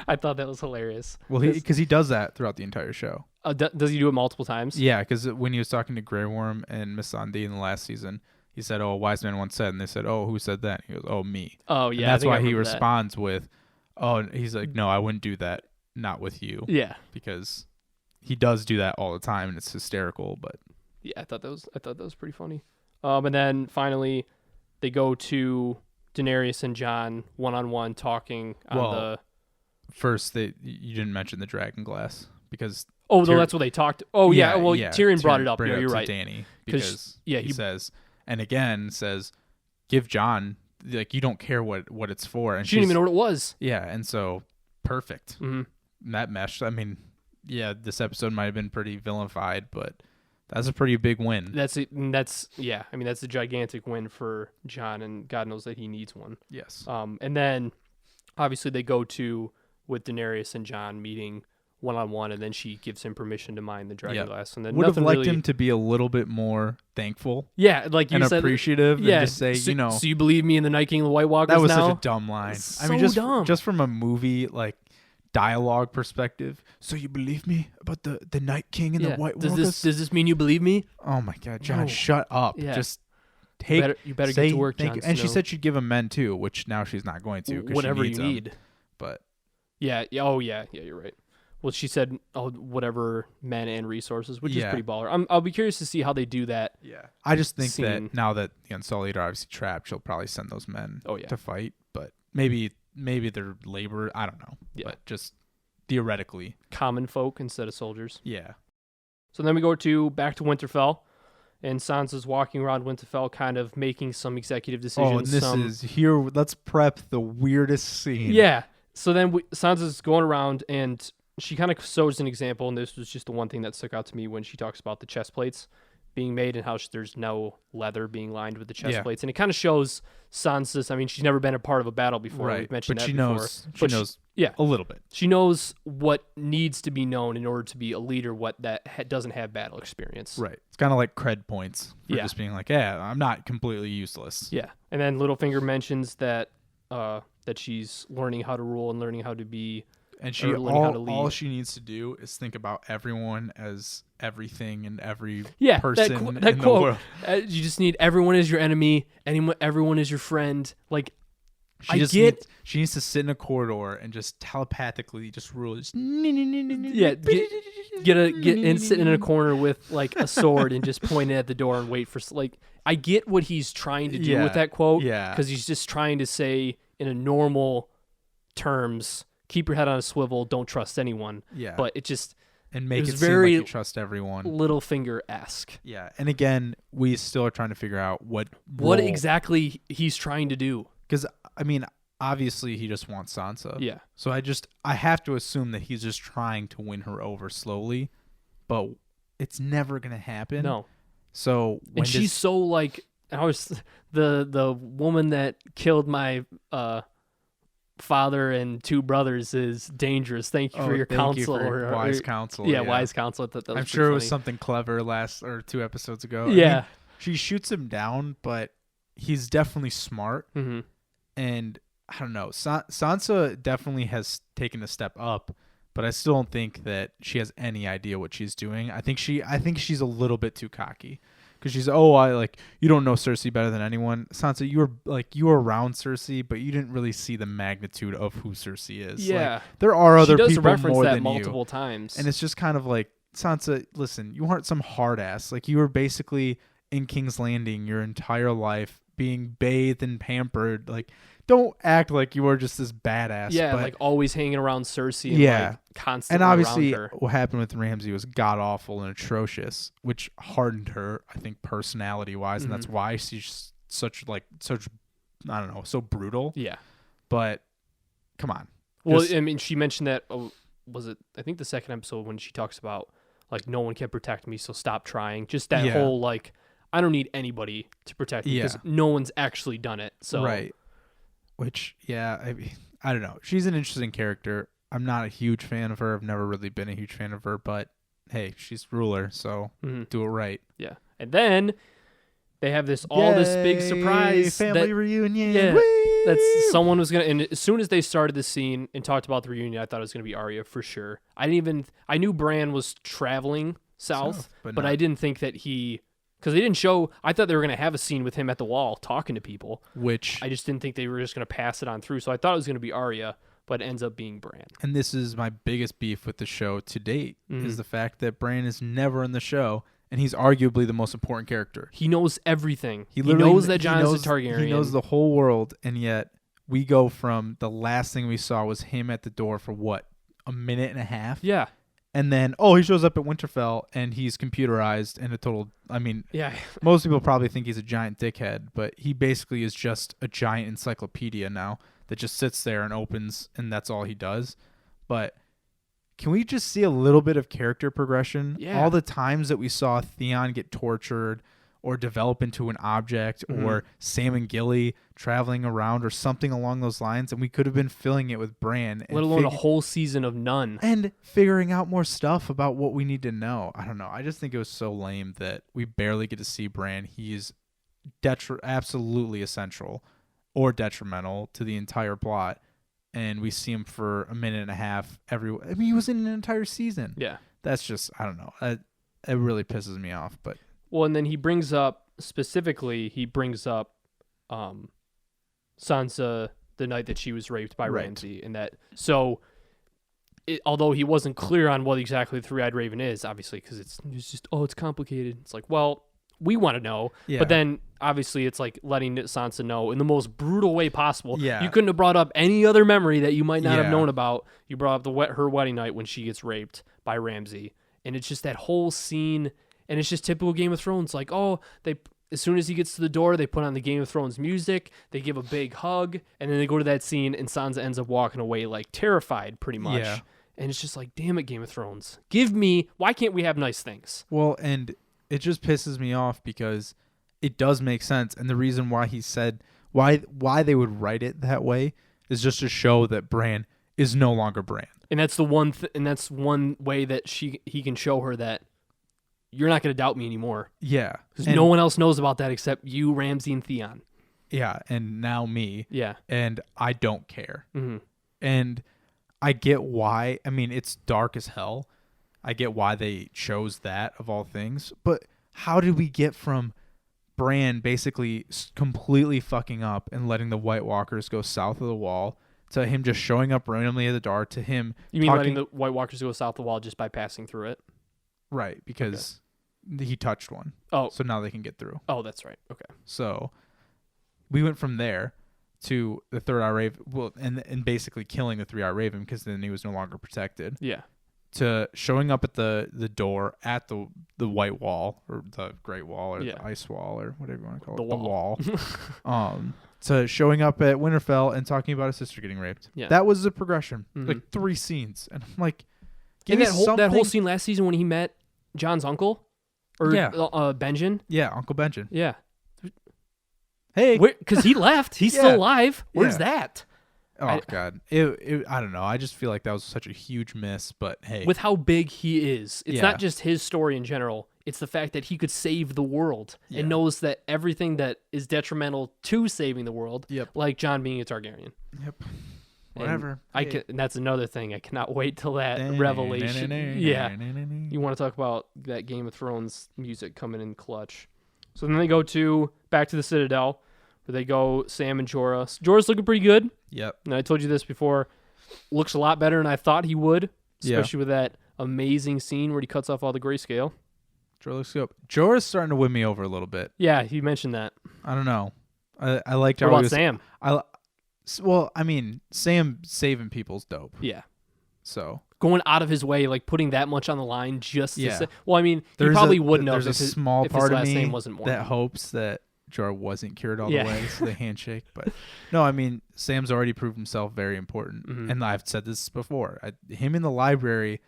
I thought that was hilarious. Well, because he does that throughout the entire show. Does he do it multiple times? Yeah, because when he was talking to Grey Worm and Missandei in the last season, he said, "Oh, a wise man once said," and they said, "Oh, who said that?" He goes, "Oh, me." Oh, yeah. And that's why he responds with, "Oh," he's like, "No, I wouldn't do that. Not with you." Yeah, because he does do that all the time, and it's hysterical. But yeah, I thought that was pretty funny. And then finally, they go to Daenerys and Jon one-on-one talking on the. First, you didn't mention the Dragonglass because. Oh, no, that's what they talked. Oh, yeah. Well, Tyrion brought it up. Yeah, you're right. Dany, because he says, and again says, give Jon, like, you don't care what it's for. And she didn't even know what it was. Yeah, and so perfect. Mm-hmm. That meshed. I mean, yeah, this episode might have been pretty villainified, but that's a pretty big win. That's a gigantic win for Jon, and God knows that he needs one. Yes. And then obviously they go with Daenerys and Jon meeting one-on-one, and then she gives him permission to mine the Dragonglass. And then would have liked him to be a little bit more thankful. Yeah, like you and said, appreciative. Yeah, and just say, so you believe me in the Night King and the White Walkers? That was now? such a dumb line. So dumb. Just from a movie like dialogue perspective. So you believe me about the Night King and the White Walkers? Does this mean you believe me? Oh my God, Jon, shut up! Yeah. Just take. You better get to work, Jon. And she said she'd give him men too, which now she's not going to. Whatever she needs you need. Them. But yeah. Oh yeah. You're right. Well, she said, whatever men and resources, which is pretty baller. I'll be curious to see how they do that. Yeah. I just think that now that the Unsullied are obviously trapped, she'll probably send those men to fight. But maybe they're labor. I don't know. Yeah. But just theoretically. Common folk instead of soldiers. Yeah. So then we go back to Winterfell. And Sansa's walking around Winterfell kind of making some executive decisions. Oh, and this is here. Let's prep the weirdest scene. Yeah. So then Sansa's going around and she kind of shows an example, and this was just the one thing that stuck out to me when she talks about the chest plates being made and how there's no leather being lined with the chest plates. And it kind of shows Sansa's, she's never been a part of a battle before. Right. We've mentioned but that she before. She knows a little bit. She knows what needs to be known in order to be a leader, doesn't have battle experience. Right. It's kind of like cred points for just being like, I'm not completely useless. Yeah. And then Littlefinger mentions that she's learning how to rule and learning how to be And or learning how to lead. all she needs to do is think about everyone as everything and every Yeah, person that in quote. the world. You just need everyone is your enemy, everyone is your friend. Like, She needs to sit in a corridor and just telepathically just rule. Just yeah, get and sit in a corner with like a sword and just point it at the door and wait for like. I get what he's trying to do with that quote. Yeah, because he's just trying to say in a normal terms, keep your head on a swivel, don't trust anyone. Yeah, but it just and make it it was seem very like you trust everyone. Littlefinger-esque. Yeah, and again, we still are trying to figure out what exactly he's trying to do. Because I mean, obviously he just wants Sansa. Yeah. So I have to assume that he's just trying to win her over slowly, but it's never gonna happen. No. So and she's so like the woman that killed my father and two brothers is dangerous. Thank you for your counsel. Or wise counsel. Yeah, wise counsel. That I'm sure it was something clever last or 2 episodes ago. Yeah. I mean, she shoots him down, but he's definitely smart. Mm-hmm. And I don't know. Sansa definitely has taken a step up, but I still don't think that she has any idea what she's doing. I think she's a little bit too cocky. Because she's, you don't know Cersei better than anyone. Sansa, you were around Cersei, but you didn't really see the magnitude of who Cersei is. Yeah. Like, there are other people more than you. She does reference that multiple times. And it's just kind of like, Sansa, listen, you aren't some hard ass. Like, you were basically in King's Landing your entire life, being bathed and pampered. Like, don't act like you are just this badass. Yeah, but, like always hanging around Cersei and like constantly and obviously around her. What happened with Ramsay was god awful and atrocious, which hardened her, I think, personality wise, and that's why she's such I don't know, so brutal. Yeah. But come on. Well, I mean, she mentioned that was it I think the second episode when she talks about like no one can protect me, so stop trying. Just that whole like I don't need anybody to protect me because no one's actually done it. So right. Which, I don't know. She's an interesting character. I'm not a huge fan of her. I've never really been a huge fan of her, but hey, she's ruler, so do it right. Yeah. And then they have this big surprise family reunion. Yeah. Whee! That's someone was gonna. And as soon as they started the scene and talked about the reunion, I thought it was gonna be Arya for sure. I knew Bran was traveling south, but I didn't think that because they didn't show. I thought they were going to have a scene with him at the wall talking to people. Which I just didn't think they were just going to pass it on through. So I thought it was going to be Arya, but it ends up being Bran. And this is my biggest beef with the show to date, is the fact that Bran is never in the show, and he's arguably the most important character. He knows everything. He knows that Jon is a Targaryen. He knows the whole world, and yet we go from the last thing we saw was him at the door for what, a minute and a half? Yeah. And then, he shows up at Winterfell, and he's computerized and a total... I mean, most people probably think he's a giant dickhead, but he basically is just a giant encyclopedia now that just sits there and opens, and that's all he does. But can we just see a little bit of character progression? Yeah. All the times that we saw Theon get tortured or develop into an object, or Sam and Gilly traveling around or something along those lines, and we could have been filling it with Bran. Let alone a whole season of none. And figuring out more stuff about what we need to know. I don't know. I just think it was so lame that we barely get to see Bran. He's absolutely essential or detrimental to the entire plot, and we see him for a minute and a half he was in an entire season. Yeah. That's just, I don't know. It really pisses me off, but... Well, and then he brings up Sansa the night that she was raped by Ramsay, and that although he wasn't clear on what exactly the Three-Eyed Raven is, obviously, because it's just it's complicated. It's like, well, we want to know, but then obviously it's like letting Sansa know in the most brutal way possible. Yeah. You couldn't have brought up any other memory that you might not have known about. You brought up her wedding night when she gets raped by Ramsay, and it's just that whole scene. And it's just typical Game of Thrones. Like, as soon as he gets to the door, they put on the Game of Thrones music. They give a big hug. And then they go to that scene, and Sansa ends up walking away, like, terrified, pretty much. Yeah. And it's just like, damn it, Game of Thrones. Why can't we have nice things? Well, and it just pisses me off because it does make sense. And the reason why he said, why they would write it that way is just to show that Bran is no longer Bran. And that's the one that's one way that he can show her that you're not going to doubt me anymore. Yeah. Because no one else knows about that except you, Ramsay, and Theon. Yeah, and now me. Yeah. And I don't care. Mm-hmm. And I get why. I mean, it's dark as hell. I get why they chose that of all things. But how did we get from Bran basically completely fucking up and letting the White Walkers go south of the wall to him just showing up randomly at the door to him? You mean letting the White Walkers go south of the wall just by passing through it? Right, because he touched one. Oh. So now they can get through. Oh, that's right. Okay. So we went from there to the Third Eye Raven, well, and basically killing the 3-Eye Raven because then he was no longer protected. Yeah. To showing up at the door at the White Wall or the Great Wall or the Ice Wall or whatever you want to call it. The wall. To showing up at Winterfell and talking about his sister getting raped. Yeah. That was the progression. Like 3 scenes. And I'm like, and that whole scene last season when he met Jon's uncle? Or Benjen? Yeah, Uncle Benjen. Yeah. Hey. Because he left. He's still alive. Where's that? Oh, God. I don't know. I just feel like that was such a huge miss, but hey. With how big he is. It's not just his story in general. It's the fact that he could save the world and knows that everything that is detrimental to saving the world, like Jon being a Targaryen. Yep. Whatever. And that's another thing. I cannot wait till that revelation. Yeah. You want to talk about that Game of Thrones music coming in clutch. So then they go back to the Citadel, where they go Sam and Jorah. Jorah's looking pretty good. Yep. And I told you this before. Looks a lot better than I thought he would, especially with that amazing scene where he cuts off all the grayscale. Jorah looks good. Jorah's starting to win me over a little bit. Yeah, he mentioned that. I don't know. I liked how he was, Sam? Well, I mean, Sam saving people's dope. Yeah. So going out of his way, like putting that much on the line just to say. Well, I mean, he probably wouldn't have. There's a small part of me wasn't that hopes that Jorah wasn't cured all the way, so the handshake. But no, I mean, Sam's already proved himself very important, and I've said this before. Him in the library,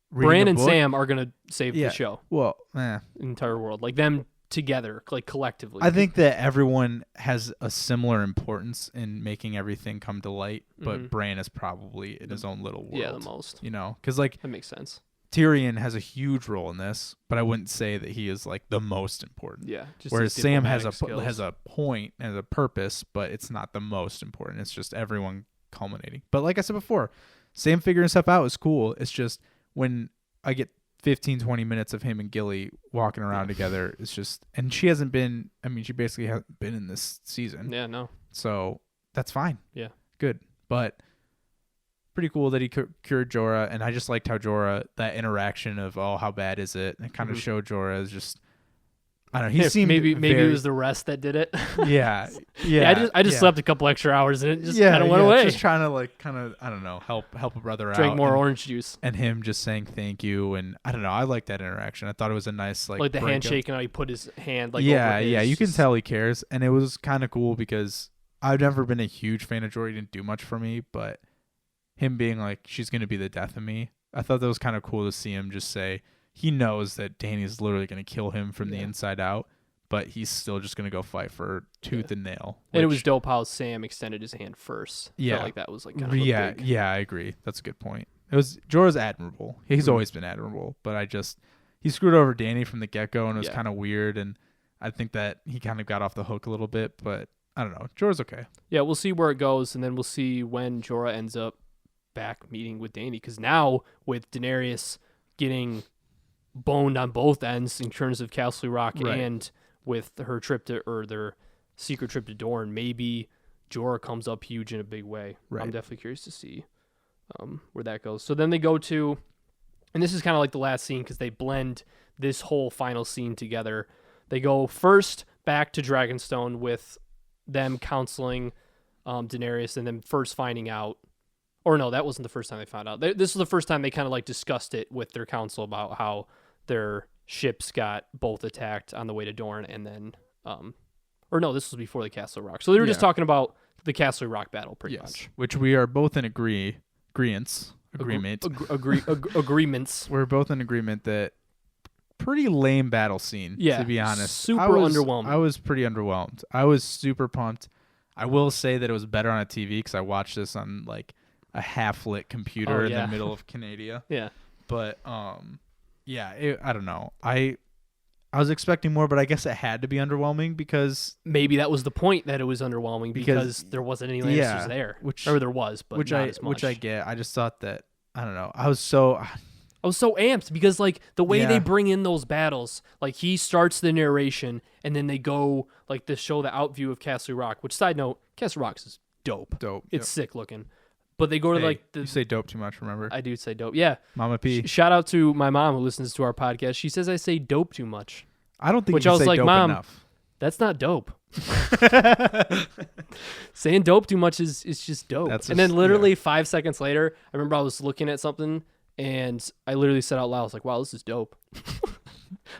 Bran and Sam are gonna save the show. Well, the entire world, like them together, like collectively. I think that everyone has a similar importance in making everything come to light, but Bran is probably in his own little world. Yeah, the most. You know, because like that makes sense. Tyrion has a huge role in this, but I wouldn't say that he is like the most important. Yeah. Whereas Sam has a point and a purpose, but it's not the most important. It's just everyone culminating. But like I said before, Sam figuring stuff out is cool. It's just when I get 15, 20 minutes of him and Gilly walking around together, it's just, and she hasn't been, I mean, she basically hasn't been in this season. Yeah, no. So that's fine. Yeah. Good. But pretty cool that he cured Jorah, and I just liked how Jorah, that interaction of, oh, how bad is it? And kind of showed Jorah as just, I don't know, he seemed maybe it was the rest that did it. Yeah. I just slept a couple extra hours and it just kind of went away. Just trying to like kind of, I don't know, help a brother out. Drink more orange juice. And him just saying thank you, and I don't know, I like that interaction. I thought it was a nice like the handshake and how he put his hand like over his, you can tell he cares, and it was kind of cool because I've never been a huge fan of Jorah. He didn't do much for me, but him being like, she's gonna be the death of me, I thought that was kind of cool to see him just say he knows that Dany's literally gonna kill him from the inside out, but he's still just gonna go fight for tooth and nail. And it was dope how Sam extended his hand first. Yeah, felt like that was like kind of a big... I agree. That's a good point. It was Jorah's admirable. He's always been admirable, but he screwed over Dany from the get go, and it was kind of weird. And I think that he kind of got off the hook a little bit, but I don't know. Jorah's okay. Yeah, we'll see where it goes, and then we'll see when Jorah ends up back meeting with Dany, because now with Daenerys getting boned on both ends in terms of Castle Rock and with her trip their secret trip to Dorne, maybe Jorah comes up huge in a big way. Right. I'm definitely curious to see where that goes. So then they go to, and this is kind of like the last scene because they blend this whole final scene together. They go first back to Dragonstone with them counseling Daenerys, and then first finding out, or no, that wasn't the first time they found out. This was the first time they kind of like discussed it with their council about how their ships got both attacked on the way to Dorne, and then, or no, this was before the Castle Rock. So they were just talking about the Castle Rock battle, pretty much. Which we are both in agreements. We're both in agreement that pretty lame battle scene. Yeah, to be honest, super underwhelming. I was pretty underwhelmed. I was super pumped. I will say that it was better on a TV because I watched this on like a half-lit computer in the middle of Canada. Yeah, but I don't know. I I was expecting more, but I guess it had to be underwhelming because maybe that was the point, that it was underwhelming because there wasn't any Lannisters there. Or there was, but not as much. Which I get. I just thought that, I don't know. I was so amped because like the way they bring in those battles, like he starts the narration and then they go like to show the out view of Castle Rock, which, side note, Castle Rock is dope. It's sick looking. But they go to like you say dope too much, remember? I do say dope. Yeah. Mama P. Shout out to my mom who listens to our podcast. She says I say dope too much. I don't think Which you I was say like, dope Mom, enough. That's not dope. Saying dope too much is just dope. And then literally 5 seconds later, I remember I was looking at something and I literally said out loud, I was like, wow, this is dope.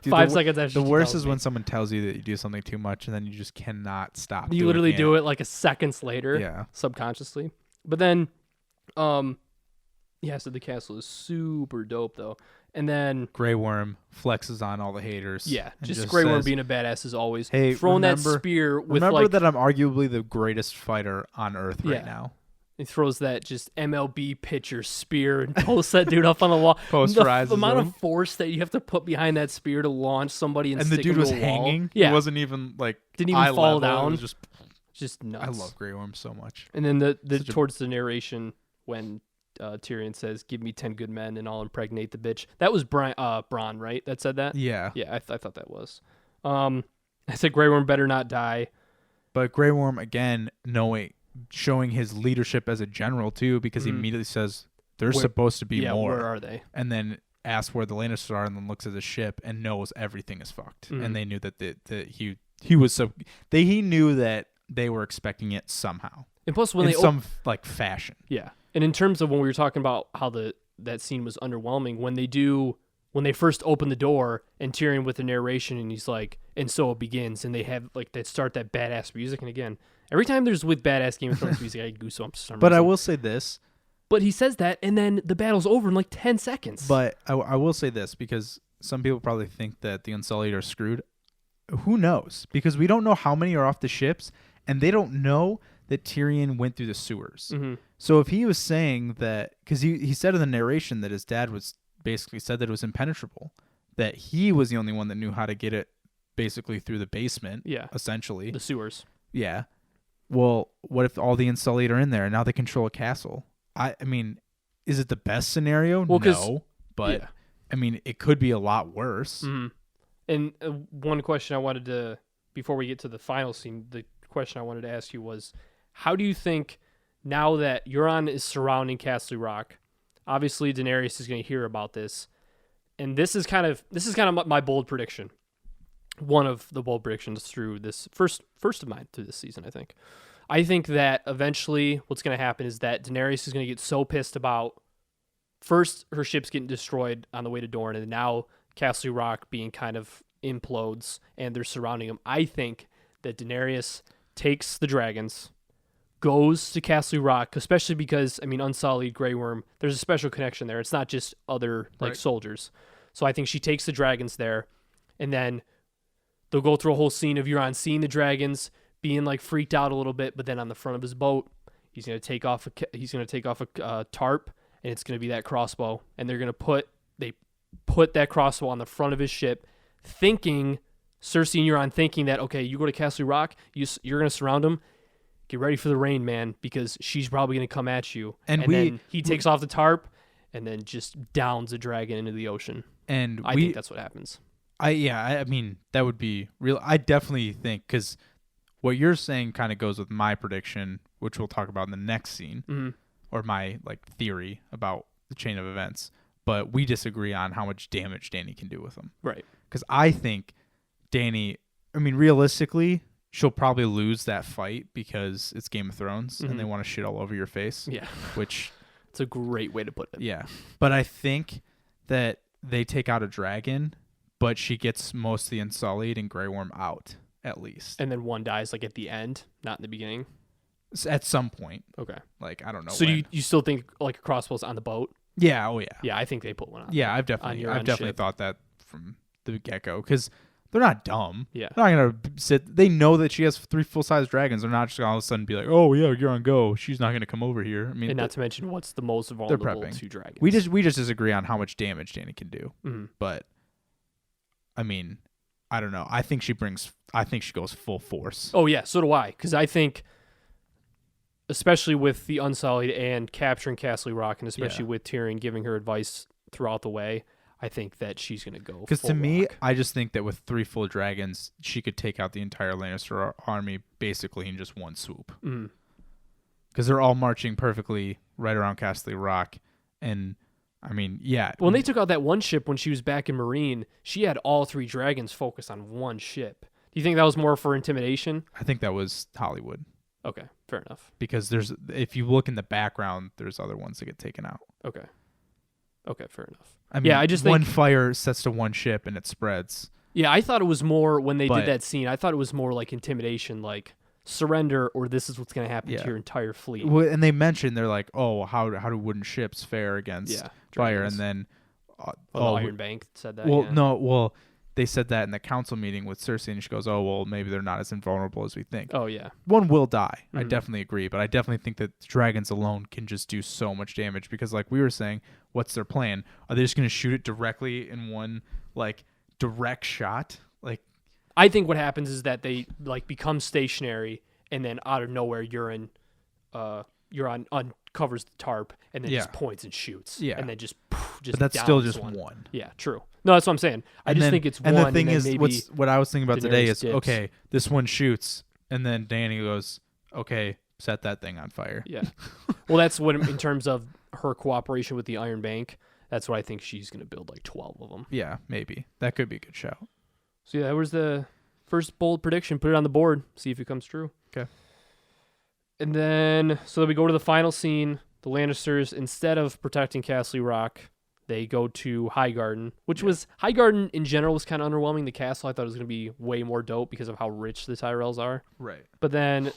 Dude, 5 seconds after the worst is when someone tells you that you do something too much and then you just cannot stop. You literally do it like a seconds later, subconsciously. But then, so the castle is super dope though. And then Grey Worm flexes on all the haters. Yeah, just Grey Worm being a badass as always. Hey, throwing that spear with remember that I'm arguably the greatest fighter on earth right now. He throws that just MLB pitcher spear and posts that dude up on the wall. The amount of force that you have to put behind that spear to launch somebody and the dude was hanging. Yeah, he wasn't even like didn't even fall down. Just nuts. I love Grey Worm so much. And then the towards the narration when Tyrion says, "Give me 10 good men and I'll impregnate the bitch." That was Bronn, right? That said that. Yeah. I thought that was. I said Grey Worm better not die. But Grey Worm again, showing his leadership as a general too, because he immediately says there's supposed to be more. Where are they? And then asks where the Lannisters are, and then looks at the ship and knows everything is fucked. And they knew that he knew that they were expecting it somehow. And plus, when in some fashion. Yeah. And in terms of when we were talking about how that scene was underwhelming, when they first open the door and Tyrion with the narration and he's like, and so it begins, and they have they start that badass music. And again, every time there's with badass Game of Thrones music, I get goosebumps for some reason. But I will say this. But he says that, and then the battle's over in 10 seconds. But I will say this, because some people probably think that the Unsullied are screwed. Who knows? Because we don't know how many are off the ships, and they don't know that Tyrion went through the sewers. Mm-hmm. So if he was saying that, because he said in the narration that his dad was basically said that it was impenetrable, that he was the only one that knew how to get it basically through the basement, essentially. The sewers. Yeah. Well, what if all the Unsullied are in there and now they control a castle? I mean, is it the best scenario? Well, no. But, I mean, it could be a lot worse. Mm-hmm. And one question I wanted to, before we get to the final scene, the question I wanted to ask you was, how do you think, now that Euron is surrounding Castle Rock, obviously Daenerys is going to hear about this, and this is kind of my bold prediction, one of the bold predictions through this first of mine through this season. I think that eventually what's going to happen is that Daenerys is going to get so pissed about first her ships getting destroyed on the way to Dorne, and now Castle Rock being kind of implodes and they're surrounding them. I think that Daenerys takes the dragons, goes to Castle Rock, especially because, I mean, Unsullied, Grey Worm, there's a special connection there. It's not just other soldiers. So I think she takes the dragons there, and then they'll go through a whole scene of Euron seeing the dragons, being freaked out a little bit, but then on the front of his boat, he's gonna take off a tarp, and it's gonna be that crossbow, and they're gonna put that crossbow on the front of his ship, thinking Cersei and Euron thinking that, okay, you go to Castle Rock, you're gonna surround them. Get ready for the rain, man, because she's probably going to come at you. And then he takes off the tarp and then just downs a dragon into the ocean. And I think that's what happens. I mean, that would be real. I definitely think, because what you're saying kind of goes with my prediction, which we'll talk about in the next scene, or my theory about the chain of events. But we disagree on how much damage Dany can do with them. Right. Because I think Dany, I mean, realistically, she'll probably lose that fight because it's Game of Thrones and they want to shit all over your face. Yeah. Which it's a great way to put it. Yeah. But I think that they take out a dragon, but she gets most of the Unsullied and Grey Worm out, at least. And then one dies at the end, not in the beginning? At some point. Okay. I don't know. So you still think a crossbow's on the boat? Yeah. Oh, yeah. Yeah, I think they put one on. Yeah, I've definitely thought that from the get-go, because they're not dumb. Yeah. They're not going to sit. They know that she has 3 full-size dragons. They're not just all of a sudden be like, oh, yeah, you're on go. She's not going to come over here. I mean, and not to mention what's the most vulnerable to dragons. We just disagree on how much damage Dany can do. Mm-hmm. But, I mean, I don't know. I think she goes full force. Oh yeah, so do I. Because I think, especially with the Unsullied and capturing Castle Rock, and especially with Tyrion giving her advice throughout the way, I think that she's gonna go. Because to me, rock. I just think that with 3 full dragons, she could take out the entire Lannister army basically in just one swoop. Because they're all marching perfectly right around Castle Rock, and I mean, yeah. When they took out that one ship when she was back in Marine, she had all 3 dragons focused on one ship. Do you think that was more for intimidation? I think that was Hollywood. Okay, fair enough. Because if you look in the background, there's other ones that get taken out. Okay, fair enough. I mean, I just one think, fire sets to one ship and it spreads. Yeah, I thought it was more when they did that scene. I thought it was more like intimidation, like surrender, or this is what's going to happen to your entire fleet. Well, and they mentioned they're like, oh, how do wooden ships fare against fire? Dragons. And then, the Iron Bank said that. Well, they said that in the council meeting with Cersei, and she goes, oh, well, maybe they're not as invulnerable as we think. Oh yeah, one will die. I definitely agree, but I definitely think that dragons alone can just do so much damage because, like we were saying, what's their plan? Are they just going to shoot it directly in one like direct shot? Like, I think what happens is that they like become stationary, and then out of nowhere, Euron uncovers the tarp and then just points and shoots. Yeah, and then just but that's still just one. Yeah, true. No, that's what I'm saying. I just think it's one. And the thing is, what I was thinking about today is, dips. okay, this one shoots, and then Dany goes, okay, set that thing on fire. Yeah. Well, that's what, in terms of her cooperation with the Iron Bank, that's what I think she's going to build, like 12 of them. Yeah, maybe. That could be a good shout. So, yeah, that was the first bold prediction. Put it on the board. See if it comes true. Okay. And then, so then we go to the final scene. The Lannisters, instead of protecting Castle Rock, they go to Highgarden, which was, Highgarden in general was kind of underwhelming. The castle I thought was going to be way more dope because of how rich the Tyrells are. Right. But then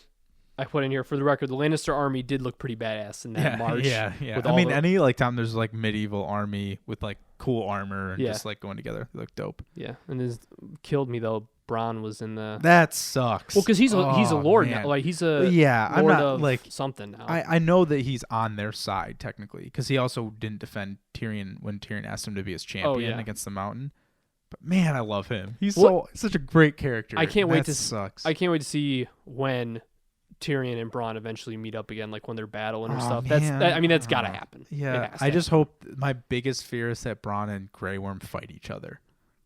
I put in here, for the record, the Lannister army did look pretty badass in that march. Yeah. I mean, any like time there's like medieval army with like cool armor and just like going together, they look dope. Yeah, and this killed me though. Bronn was in the. That sucks. Well, because he's a lord now. Like he's a lord I'm not of like something now. I know that he's on their side technically because he also didn't defend Tyrion when Tyrion asked him to be his champion against the Mountain. But man, I love him. He's such a great character. I can't wait to sucks. I can't wait to see when Tyrion and Bronn eventually meet up again, like when they're battling and stuff. Man. That's gotta happen. Yeah, I just hope. My biggest fear is that Bronn and Grey Worm fight each other.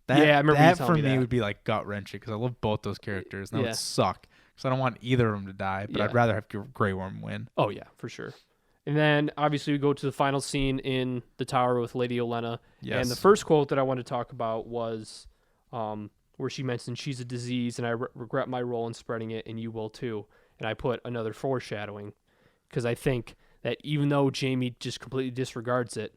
I remember that for me would be like gut wrenching because I love both those characters and that would suck because I don't want either of them to die, but I'd rather have Grey Worm win. Oh yeah, for sure. And then obviously we go to the final scene in the tower with Lady Olenna. Yes. And the first quote that I wanted to talk about was where she mentioned she's a disease and I regret my role in spreading it and you will too. And I put another foreshadowing because I think that even though Jaime just completely disregards it,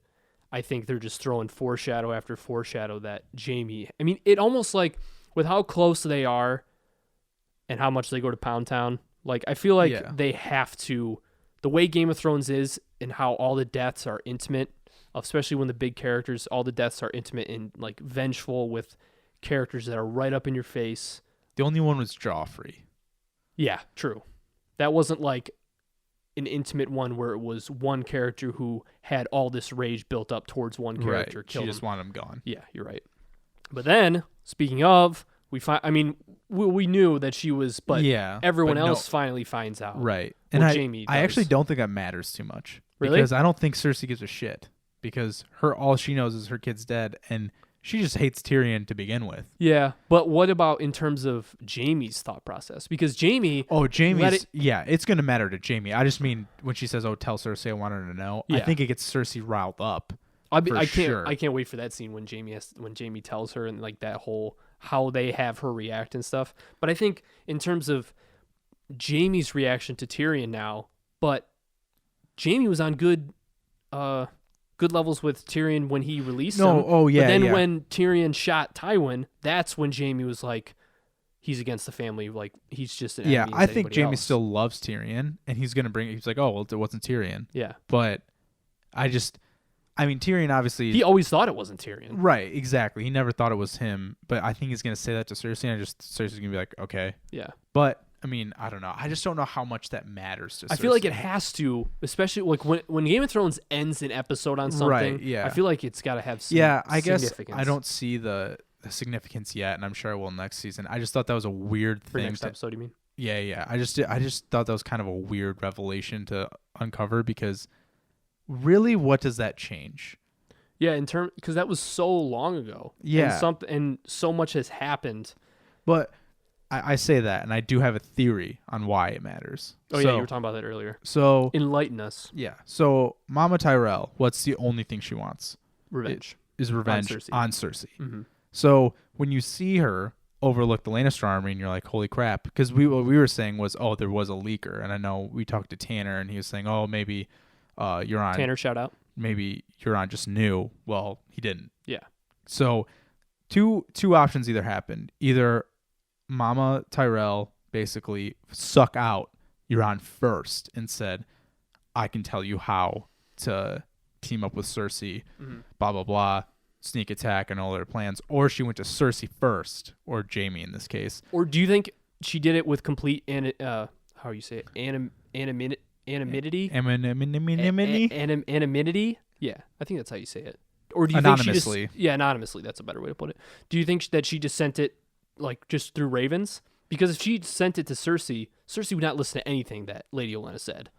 I think they're just throwing foreshadow after foreshadow that Jaime. I mean, it almost like with how close they are and how much they go to Pound Town. Like, I feel like they have to. The way Game of Thrones is and how all the deaths are intimate, especially when the big characters, all the deaths are intimate and like vengeful with characters that are right up in your face. The only one was Joffrey. Yeah, true. That wasn't like an intimate one where it was one character who had all this rage built up towards one character. Right. She just wanted him gone. Yeah, you're right. But then, speaking of, we knew that she was, but everyone else finally finds out. Right. And Jaime I actually don't think that matters too much. Really? Because I don't think Cersei gives a shit. Because all she knows is her kid's dead, and she just hates Tyrion to begin with. Yeah, but what about in terms of Jaime's thought process? Because Jaime... Oh, Jaime's... it's going to matter to Jaime. I just mean when she says, oh, tell Cersei I want her to know. Yeah. I think it gets Cersei riled up. I can't wait for that scene when Jaime tells her and like that whole... how they have her react and stuff. But I think in terms of Jaime's reaction to Tyrion now, but Jaime was on good levels with Tyrion when he released him. But then when Tyrion shot Tywin, that's when Jaime was like, he's against the family. Like, he's just an enemy. I think Jaime still loves Tyrion, and he's like, oh, well, it wasn't Tyrion. Yeah. But Tyrion obviously... He always thought it wasn't Tyrion. Right, exactly. He never thought it was him, but I think he's going to say that to Cersei, and Cersei's going to be like, okay. Yeah. But... I don't know. I just don't know how much that matters to Cersei. I feel like it has to, especially like when Game of Thrones ends an episode on something. Right, yeah. I feel like it's got to have some I guess significance. I don't see the significance yet, and I'm sure I will next season. I just thought that was a weird For thing. next episode, you mean? Yeah. I just thought that was kind of a weird revelation to uncover because really, what does that change? Yeah, because that was so long ago. Yeah. And so much has happened. But I say that, and I do have a theory on why it matters. Oh, yeah, you were talking about that earlier. So Enlighten us. yeah. So Mama Tyrell, what's the only thing she wants? Revenge. Is revenge on Cersei. Mm-hmm. So when you see her overlook the Lannister army, and you're like, holy crap, because what we were saying was, oh, there was a leaker, and I know we talked to Tanner, and he was saying, oh, maybe Euron. Tanner, shout out. Maybe Euron just knew. Well, he didn't. Yeah. So two options either happened. Either Mama Tyrell basically suck out Euron first and said, I can tell you how to team up with Cersei, blah, blah, blah, sneak attack and all their plans. Or she went to Cersei first, or Jaime in this case. Or do you think she did it with complete, how you say it, anonymity? Anonymity? Yeah, I think that's how you say it. Or do you anonymously. Think she just, anonymously. That's a better way to put it. Do you think that she just sent it like just through ravens? Because if she sent it to Cersei, Cersei would not listen to anything that Lady Olenna said.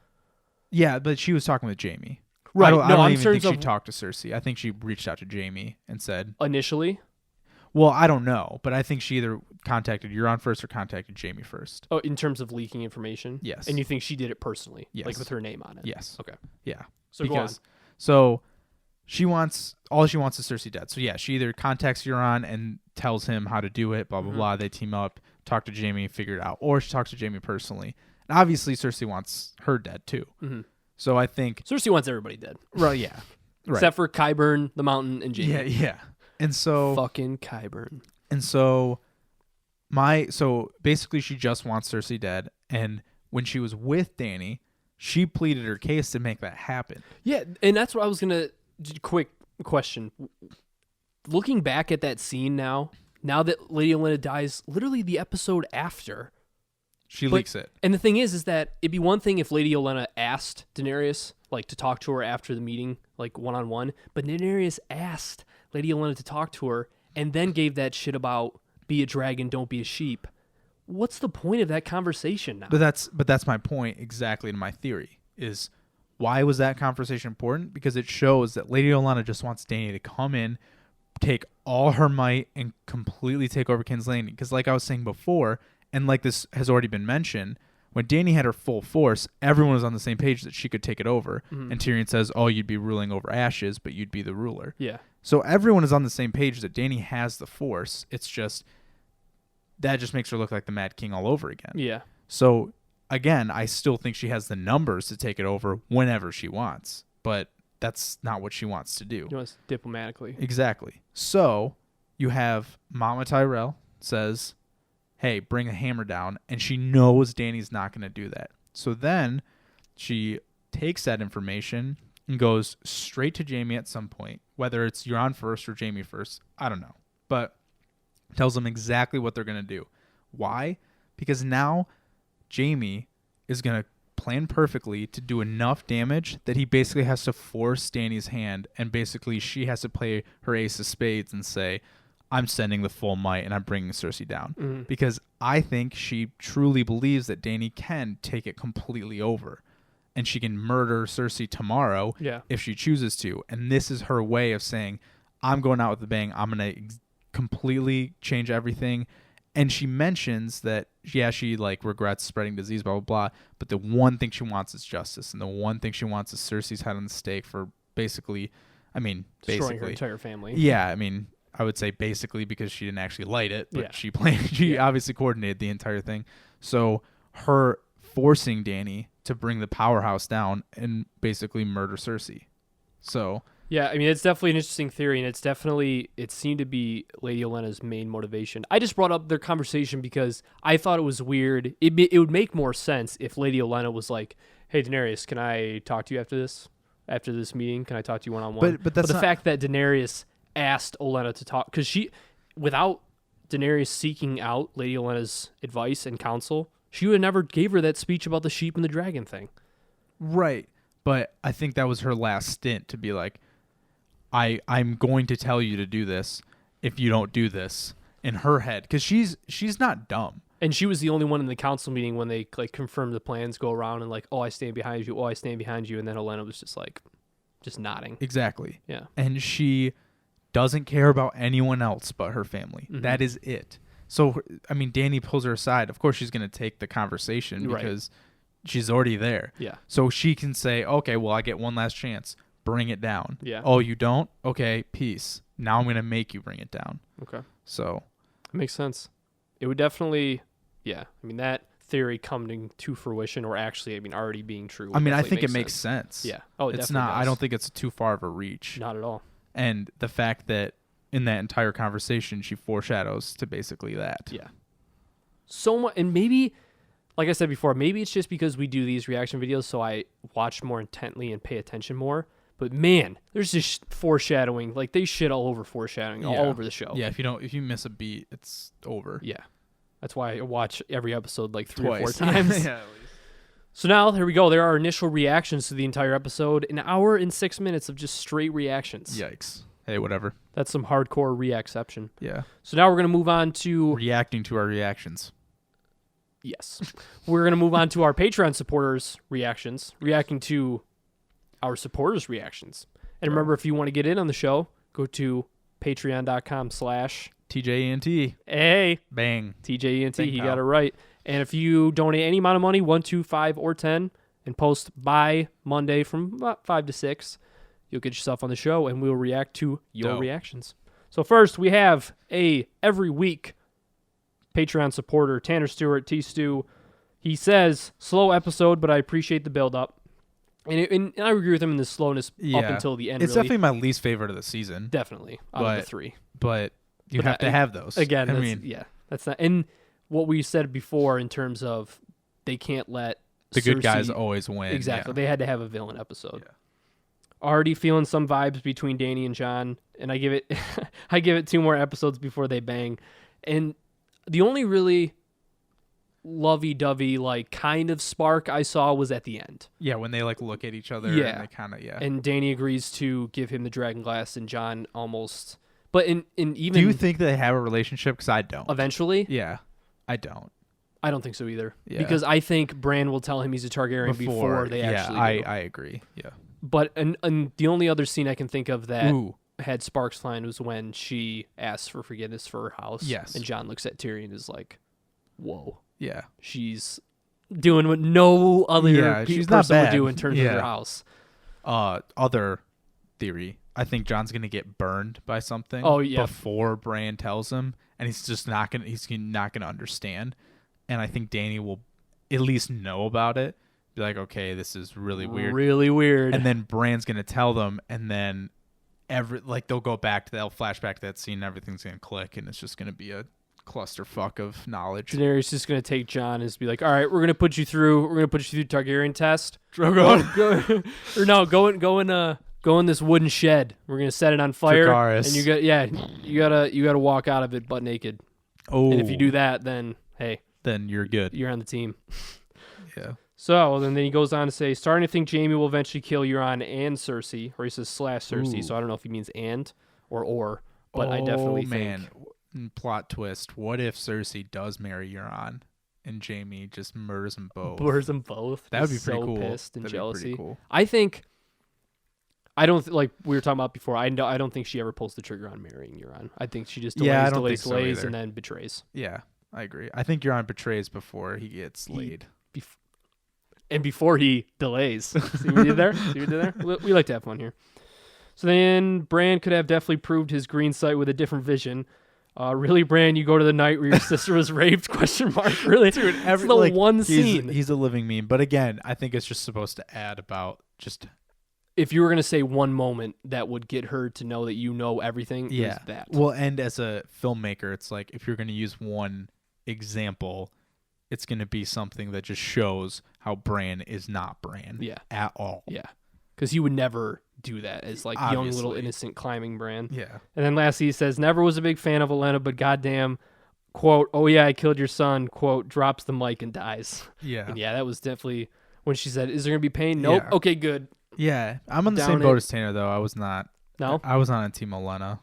Yeah, but she was talking with Jaime. Right. I don't even think she talked to Cersei. I think she reached out to Jaime and said initially. Well, I don't know, but I think she either contacted Euron first or contacted Jaime first. Oh, in terms of leaking information? Yes. And you think she did it personally? Yes. Like with her name on it? Yes. Okay. Yeah. So go on. So all she wants is Cersei dead. So yeah, she either contacts Euron and tells him how to do it, blah, blah, blah. They team up, talk to Jaime, figure it out. Or she talks to Jaime personally. And obviously Cersei wants her dead too. Mm-hmm. So I think Cersei wants everybody dead. Right, yeah. Right. Except for Qyburn, the Mountain, and Jaime. Yeah. And so fucking Qyburn. And so basically she just wants Cersei dead, and when she was with Dany, she pleaded her case to make that happen. Yeah, and that's what I was gonna quick question. Looking back at that scene now that Lady Olenna dies literally the episode after. She leaks it. And the thing is that it'd be one thing if Lady Olenna asked Daenerys like to talk to her after the meeting, like one-on-one, but Daenerys asked Lady Olenna to talk to her and then gave that shit about be a dragon, don't be a sheep. What's the point of that conversation now? But that's my point exactly in my theory is why was that conversation important? Because it shows that Lady Olenna just wants Dany to come in, take all her might, and completely take over King's Landing. Because like I was saying before, and like this has already been mentioned, when Dany had her full force, everyone was on the same page that she could take it over. Mm-hmm. And Tyrion says, oh, you'd be ruling over ashes, but you'd be the ruler. Yeah. So everyone is on the same page that Dany has the force. It's just, that just makes her look like the Mad King all over again. Yeah. So again, I still think she has the numbers to take it over whenever she wants, but that's not what she wants to do. She wants diplomatically. Exactly. So you have Mama Tyrell says, hey, bring the hammer down, and she knows Dany's not going to do that. So then she takes that information and goes straight to Jaime at some point, whether it's Euron first or Jaime first, I don't know, but tells them exactly what they're going to do. Why? Because now Jaime is going to plan perfectly to do enough damage that he basically has to force Dany's hand, and basically she has to play her ace of spades and say, I'm sending the full might and I'm bringing Cersei down. Mm-hmm. Because I think she truly believes that Dany can take it completely over and she can murder Cersei tomorrow if she chooses to. And this is her way of saying, I'm going out with a bang. I'm going to completely change everything. And she mentions that, she like regrets spreading disease, blah, blah, blah. But the one thing she wants is justice. And the one thing she wants is Cersei's head on the stake for basically destroying her entire family. Yeah, I would say basically because she didn't actually light it, but she obviously coordinated the entire thing. So her forcing Dany to bring the powerhouse down and basically murder Cersei. So yeah, it's definitely an interesting theory, and it seemed to be Lady Olenna's main motivation. I just brought up their conversation because I thought it was weird. It would make more sense if Lady Olenna was like, "Hey Daenerys, can I talk to you after this meeting? Can I talk to you one-on-one?" But the fact that Daenerys asked Olenna to talk, because without Daenerys seeking out Lady Olenna's advice and counsel, she would have never gave her that speech about the sheep and the dragon thing. Right. But I think that was her last stint to be like, I'm going to tell you to do this. if you don't do this in her head, because she's not dumb. And she was the only one in the council meeting when they like confirmed the plans, go around and like, oh, I stand behind you. Oh, I stand behind you. And then Olenna was just like, just nodding. Exactly. Yeah. And she doesn't care about anyone else but her family. Mm-hmm. That is it. So, I mean, Dany pulls her aside. Of course, she's going to take the conversation because she's already there. Yeah. So she can say, okay, well, I get one last chance. Bring it down. Yeah. Oh, you don't? Okay, peace. Now I'm going to make you bring it down. Okay. So. It makes sense. It would definitely, yeah. I mean, that theory coming to fruition, or actually, I mean, already being true. I mean, I think it makes sense. Yeah. Oh, it's not. does. I don't think it's too far of a reach. Not at all. And the fact that in that entire conversation, she foreshadows to basically that. Yeah. So much, and maybe, like I said before, maybe it's just because we do these reaction videos, so I watch more intently and pay attention more. But man, there's just foreshadowing. Like they shit all over foreshadowing, all over the show. Yeah, if you miss a beat, it's over. Yeah. That's why I watch every episode like 3 or 4 Twice. times. Yeah. So now, here we go. There are initial reactions to the entire episode. An hour and 6 minutes of just straight reactions. Yikes. Hey, whatever. That's some hardcore reacception. Yeah. So now we're going to move on to... Reacting to our reactions. Yes. We're going to move on to our Patreon supporters' reactions. Reacting to our supporters' reactions. And remember, if you want to get in on the show, go to patreon.com/ TJENT. Hey. Bang. TJENT. Bang, He pal. got it right. And if you donate any amount of money, 1, 2, 5, or 10, and post by Monday from about 5 to 6, you'll get yourself on the show, and we'll react to your Dope. reactions. So first, we have every week Patreon supporter, Tanner Stewart, T-Stew. He says, slow episode, but I appreciate the build-up. And I agree with him in the slowness up until the end. It's really. definitely my least favorite of the season. Definitely out of the 3. But you But have to have those. Again, I mean, that's not. And what we said before in terms of they can't let the good guys Cersei- always win. Exactly. Yeah. They had to have a villain episode. Yeah. Already feeling some vibes between Dany and Jon, and I give it I give it 2 more episodes before they bang. And the only really lovey-dovey like kind of spark I saw was at the end. Yeah, when they like look at each other Yeah. and they kind of And Dany agrees to give him the dragon glass, and Jon almost. But in even Do you think they have a relationship? Because I don't. eventually, Yeah, I don't. I don't think so either. Yeah. Because I think Bran will tell him he's a Targaryen before they actually do. I agree. Yeah. But and the only other scene I can think of that Ooh. had sparks flying was when she asks for forgiveness for her house. Yes. And Jon looks at Tyrion and is like, whoa. Yeah. She's doing what no other she's not person would bad. do in terms of Yeah. their house. Other theory. I think John's gonna get burned by something. Oh, yeah. Before Bran tells him, and he's just not gonna. He's not gonna understand. And I think Dany will at least know about it. Be like, okay, this is really weird. Really weird. And then Bran's gonna tell them, and then they'll go back to they'll flash back to that scene. And everything's gonna click, and it's just gonna be a clusterfuck of knowledge. Daenerys just going to take Jon and just be like, all right, we're going to put you through Targaryen test. Drogon. Go in this wooden shed. We're going to set it on fire. Dracarys. And you gotta walk out of it butt naked. Oh, And if you do that, then hey, then you're good. you're on the team. Yeah. So then he goes on to say, starting to think Jaime will eventually kill Euron and Cersei, or he says / Cersei. Ooh. So I don't know if he means and or, but I definitely think. Plot twist. What if Cersei does marry Euron and Jaime just murders them both? Murders them both. That would be He's pretty so cool. pissed and That'd be jealousy. pretty cool. I think. I don't like we were talking about before. I don't think she ever pulls the trigger on marrying Euron. I think she just delays, Yeah, I don't think so delays, either. and then betrays. Yeah, I agree. I think Euron betrays before he gets laid. And before he delays. See what we did there? We like to have fun here. So then Bran could have definitely proved his green sight with a different vision. Really, Bran, you go to the night where your sister was raped? ? Really? Dude, it's the one scene. He's a living meme. But again, I think it's just supposed to add about just... If you were going to say one moment that would get her to know that you know everything, it was that. Well, and as a filmmaker, it's like if you're going to use one example, it's going to be something that just shows how Bran is not Bran at all. Yeah. Because he would never do that as like young little Obviously. innocent climbing Bran. Yeah. And then lastly, he says, never was a big fan of Olenna, but goddamn, quote, oh yeah, I killed your son, quote, drops the mic and dies. Yeah. And yeah, that was definitely when she said, is there going to be pain? Nope. Yeah. Okay, good. Yeah. I'm on the Down same boat it. as Tanner, though. I was not. No? I was not on Team Olenna.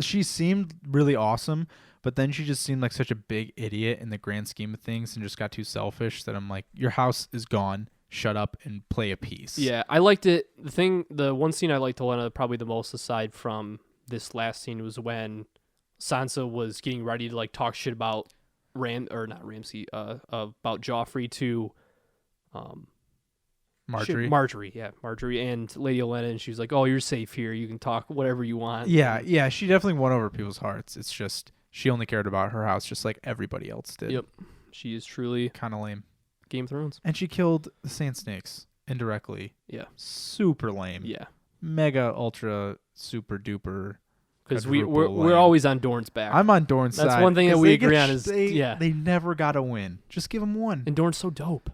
she seemed really awesome, but then she just seemed like such a big idiot in the grand scheme of things and just got too selfish that I'm like, your house is gone. Shut up and play a piece. Yeah, I liked it. The one scene I liked Olenna probably the most, aside from this last scene, was when Sansa was getting ready to like talk shit about about Joffrey to Marjorie. Marjorie and Lady Olenna, and she was like, "Oh, you're safe here. You can talk whatever you want." Yeah, she definitely won over people's hearts. It's just she only cared about her house, just like everybody else did. Yep, she is truly kind of lame. Game of Thrones. And she killed the Sand Snakes indirectly. Yeah. Super lame. Yeah. Mega ultra super duper. Because we're always on Dorne's back. I'm on Dorne's side. That's one thing that we agree on is they never got a win. Just give them one. And Dorne's so dope.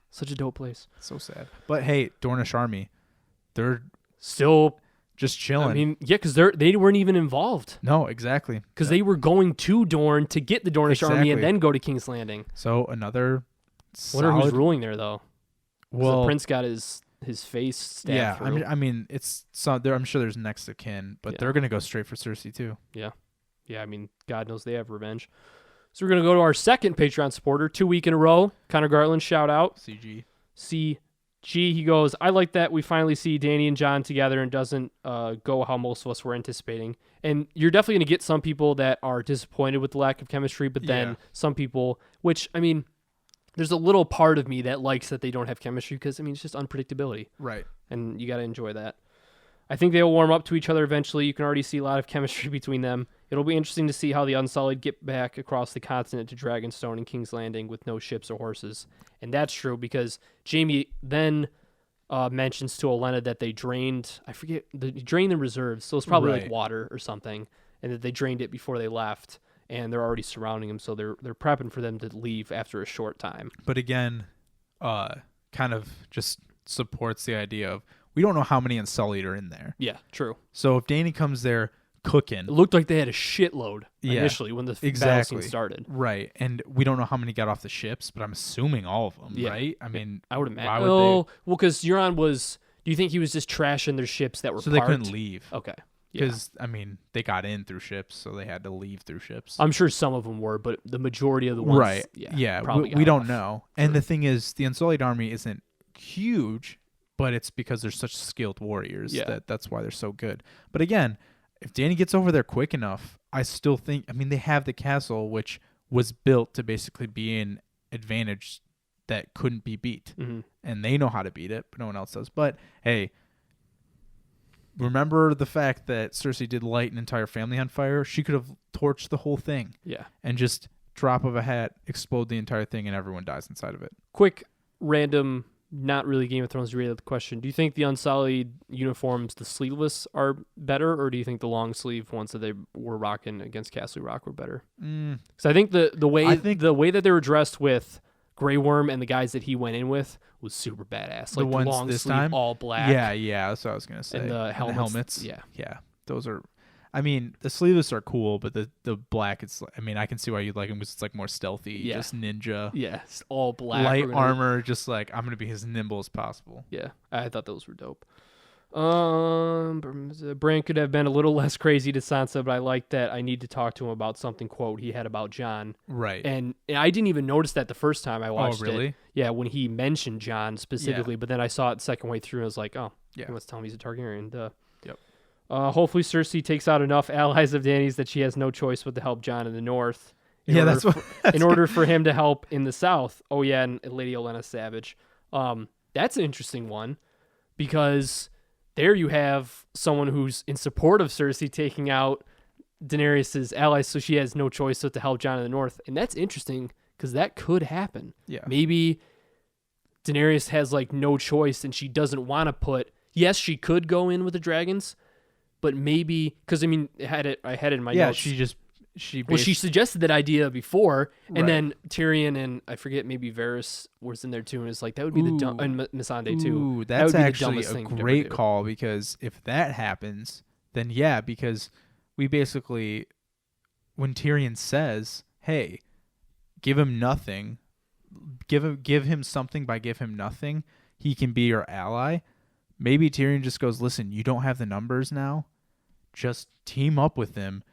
Such a dope place. So sad. But hey, Dornish army, they're still just chilling. I mean, yeah, because they weren't even involved. No, exactly. Because they were going to Dorne to get the Dornish army and then go to King's Landing. So another. Wonder who's ruling there though. Well, the prince got his face stabbed. Yeah, through. I mean, it's there. I'm sure there's next of kin, but they're gonna go straight for Cersei too. Yeah. I mean, God knows they have revenge. So we're gonna go to our second Patreon supporter, 2 week in a row. Connor Gartland, shout out. CG. He goes, I like that we finally see Dany and Jon together and doesn't go how most of us were anticipating. And you're definitely gonna get some people that are disappointed with the lack of chemistry, but then some people, which I mean. There's a little part of me that likes that they don't have chemistry because, I mean, it's just unpredictability. Right. And you got to enjoy that. I think they'll warm up to each other eventually. You can already see a lot of chemistry between them. It'll be interesting to see how the Unsullied get back across the continent to Dragonstone and King's Landing with no ships or horses. And that's true because Jaime then mentions to Olenna that they drained, the reserves. So it's probably like water or something. And that they drained it before they left. And they're already surrounding him, so they're prepping for them to leave after a short time. But again, kind of just supports the idea of we don't know how many Unsullied are in there. Yeah, true. So if Dany comes there cooking, it looked like they had a shitload initially when the battle scene started. Right, and we don't know how many got off the ships, but I'm assuming all of them. Right? I mean, I would imagine. Well, because Euron was. Do you think he was just trashing their ships that were so parked? They couldn't leave? Okay. Because, I mean, they got in through ships, so they had to leave through ships. I'm sure some of them were, but the majority of the ones... Right. We don't know. Sure. And the thing is, the Unsullied army isn't huge, but it's because they're such skilled warriors that's why they're so good. But again, if Dany gets over there quick enough, I still think... I mean, they have the castle, which was built to basically be an advantage that couldn't be beat. Mm-hmm. And they know how to beat it, but no one else does. But, hey... Remember the fact that Cersei did light an entire family on fire? She could have torched the whole thing. Yeah. And just drop of a hat, explode the entire thing, and everyone dies inside of it. Quick, random, not really Game of Thrones related question. Do you think the Unsullied uniforms, the sleeveless, are better, or do you think the long sleeve ones that they were rocking against Castle Rock were better? Because I think the way that they were dressed with Grey Worm and the guys that he went in with was super badass. Like the ones long this sleeve, time? all black. Yeah, that's what I was gonna say. And the helmets. Yeah. Those are. I mean, the sleeveless are cool, but the black, it's. I mean, I can see why you'd like them because it's like more stealthy, just ninja. Yeah, it's all black, light armor, just like I'm gonna be as nimble as possible. Yeah, I thought those were dope. Bran could have been a little less crazy to Sansa, but I like that. I need to talk to him about something, quote, he had about Jon. Right. And I didn't even notice that the first time I watched really? it. Yeah, when he mentioned Jon specifically, but then I saw it the second way through and I was like, oh, yeah. He must tell me he's a Targaryen. Yep. Hopefully Cersei takes out enough allies of Dany's that she has no choice but to help Jon in the north. In order for him to help in the south. Oh, yeah, and Lady Olenna Savage. That's an interesting one because... There you have someone who's in support of Cersei taking out Daenerys' allies, so she has no choice but to help Jon in the north. And that's interesting because that could happen. Yeah. Maybe Daenerys has like no choice and she doesn't want to put... Yes, she could go in with the dragons, but maybe... Because, I mean, I had it in my notes. She suggested that idea before, and then Tyrion and I forget maybe Varys was in there too, and it's like that would be the dumb and Missandei too. Ooh, that's actually a great call because if that happens, then yeah, because we basically when Tyrion says, "Hey, give him nothing, give him something by give him nothing, he can be your ally." Maybe Tyrion just goes, "Listen, you don't have the numbers now. just team up with him,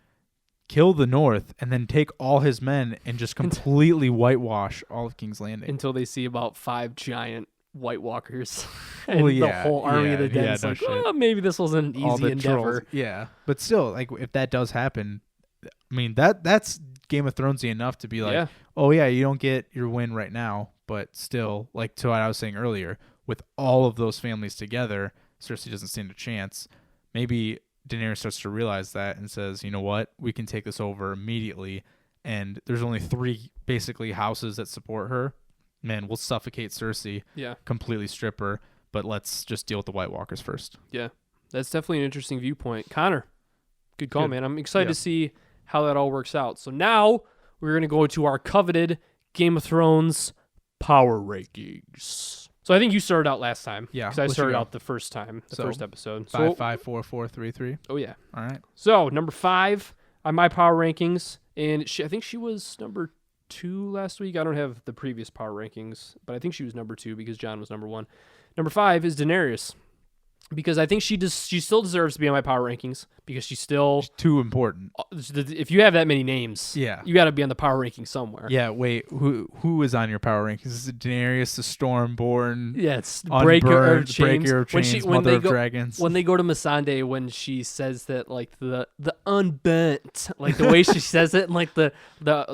kill the North, and then take all his men and just completely whitewash all of King's Landing. Until they see about 5 giant White Walkers. Well, and the whole army of the dead is like, shit. maybe this was an All easy the endeavor. trolls. Yeah. But still, like, if that does happen, I mean, that's Game of Thronesy enough to be like, oh, yeah, you don't get your win right now, but still, like to what I was saying earlier, with all of those families together, Cersei doesn't stand a chance. Maybe Daenerys starts to realize that and says, you know what, we can take this over immediately, and there's only 3 basically houses that support her. Man, we'll suffocate Cersei, completely strip her, but let's just deal with the White Walkers first. Yeah, that's definitely an interesting viewpoint. Connor, good call, man. I'm excited to see how that all works out. So now we're going to go to our coveted Game of Thrones power rankings. So I think you started out last time. Yeah. Because I started out the first time, first episode. 5, 5, 4, 4, 3, 3. Oh, yeah. All right. So number 5 on my power rankings, and I think she was number 2 last week. I don't have the previous power rankings, but I think she was number 2 because John was number 1. Number 5 is Daenerys, because I think she still deserves to be on my power rankings because she's too important. If you have that many names, you got to be on the power rankings somewhere. Yeah. Wait, who is on your power rankings? Is it Daenerys, the Stormborn? Yeah, it's Breaker of Chains, Mother of Dragons. When they go to Missandei, when she says that, like the unburnt, like the way she says it, and like the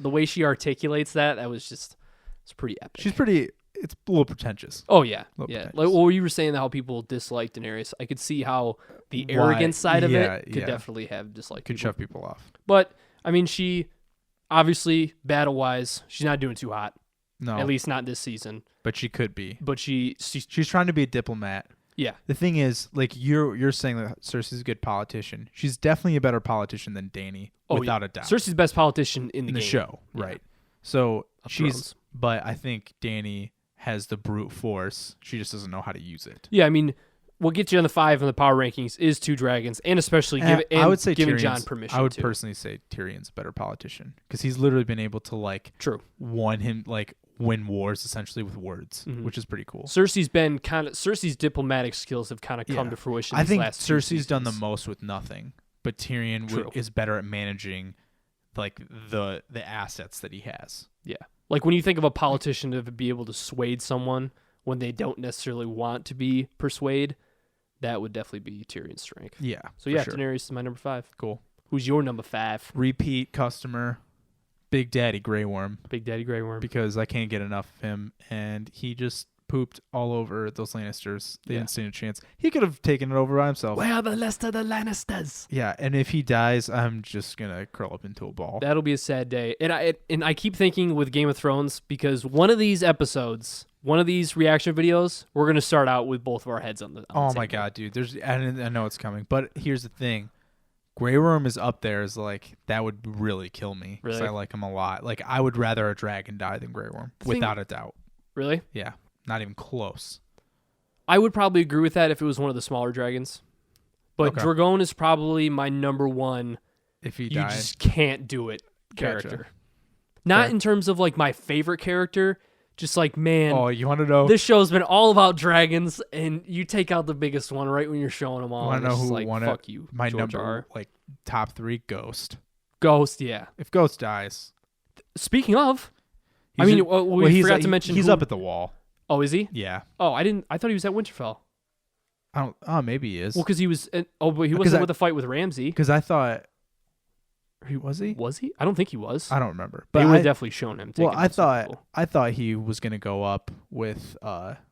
way she articulates that was just, it's pretty epic. She's pretty. It's a little pretentious. Oh yeah, yeah. Like what you were saying, how people dislike Daenerys, I could see how the arrogant side of it could definitely have disliked. Could shove people off. But I mean, she obviously battle wise, she's not doing too hot. No, at least not this season. But she could be. But she's trying to be a diplomat. Yeah. The thing is, like you're saying that Cersei's a good politician. She's definitely a better politician than Dany, without a doubt. Cersei's the best politician in the show, right? So she's. But I think Dany has the brute force. She just doesn't know how to use it. Yeah, I mean, what gets you on the 5 in the power rankings is 2 dragons, and especially I would say giving Jon permission. I would personally say Tyrion's a better politician because he's literally been able to win wars essentially with words, which is pretty cool. Cersei's diplomatic skills have kind of come to fruition. I think Cersei's done the most with nothing, but Tyrion is better at managing like the assets that he has. Yeah. Like when you think of a politician to be able to sway someone when they don't necessarily want to be persuaded, that would definitely be Tyrion's strength. Yeah. So Daenerys is my number 5. Cool. Who's your number 5? Repeat customer, Big Daddy Grey Worm. Big Daddy Grey Worm. Because I can't get enough of him, and he just pooped all over those Lannisters. They didn't stand a chance. He could have taken it over by himself. Where are the rest of the Lannisters? Yeah, and if he dies, I'm just gonna curl up into a ball. That'll be a sad day. And I keep thinking with Game of Thrones, because one of these episodes, one of these reaction videos, we're gonna start out with both of our heads on the my god, dude! I know it's coming, but here's the thing. Grey Worm is up there as like, that would really kill me because I like him a lot. Like, I would rather a dragon die than Grey Worm, without a doubt. Really? Yeah. Not even close. I would probably agree with that if it was one of the smaller dragons. But Drogon is probably my number 1. If he you died. just can't do it character. Gotcha. Not in terms of like my favorite character, just like, man. Oh, you want to know? This show's been all about dragons, and you take out the biggest one right when you're showing them all. Want to know who won it? Fuck you. My George number, R. like top 3, Ghost. Ghost, yeah. If Ghost dies. Speaking of, we forgot to mention he's up at the wall. Oh, is he? Yeah. Oh, I thought he was at Winterfell. Maybe he is. Well, because he was. But he wasn't with the fight with Ramsay. Because I thought. Was he? Was he? I don't think he was. I don't remember. But they would have definitely shown him. Well, I thought he was gonna go up with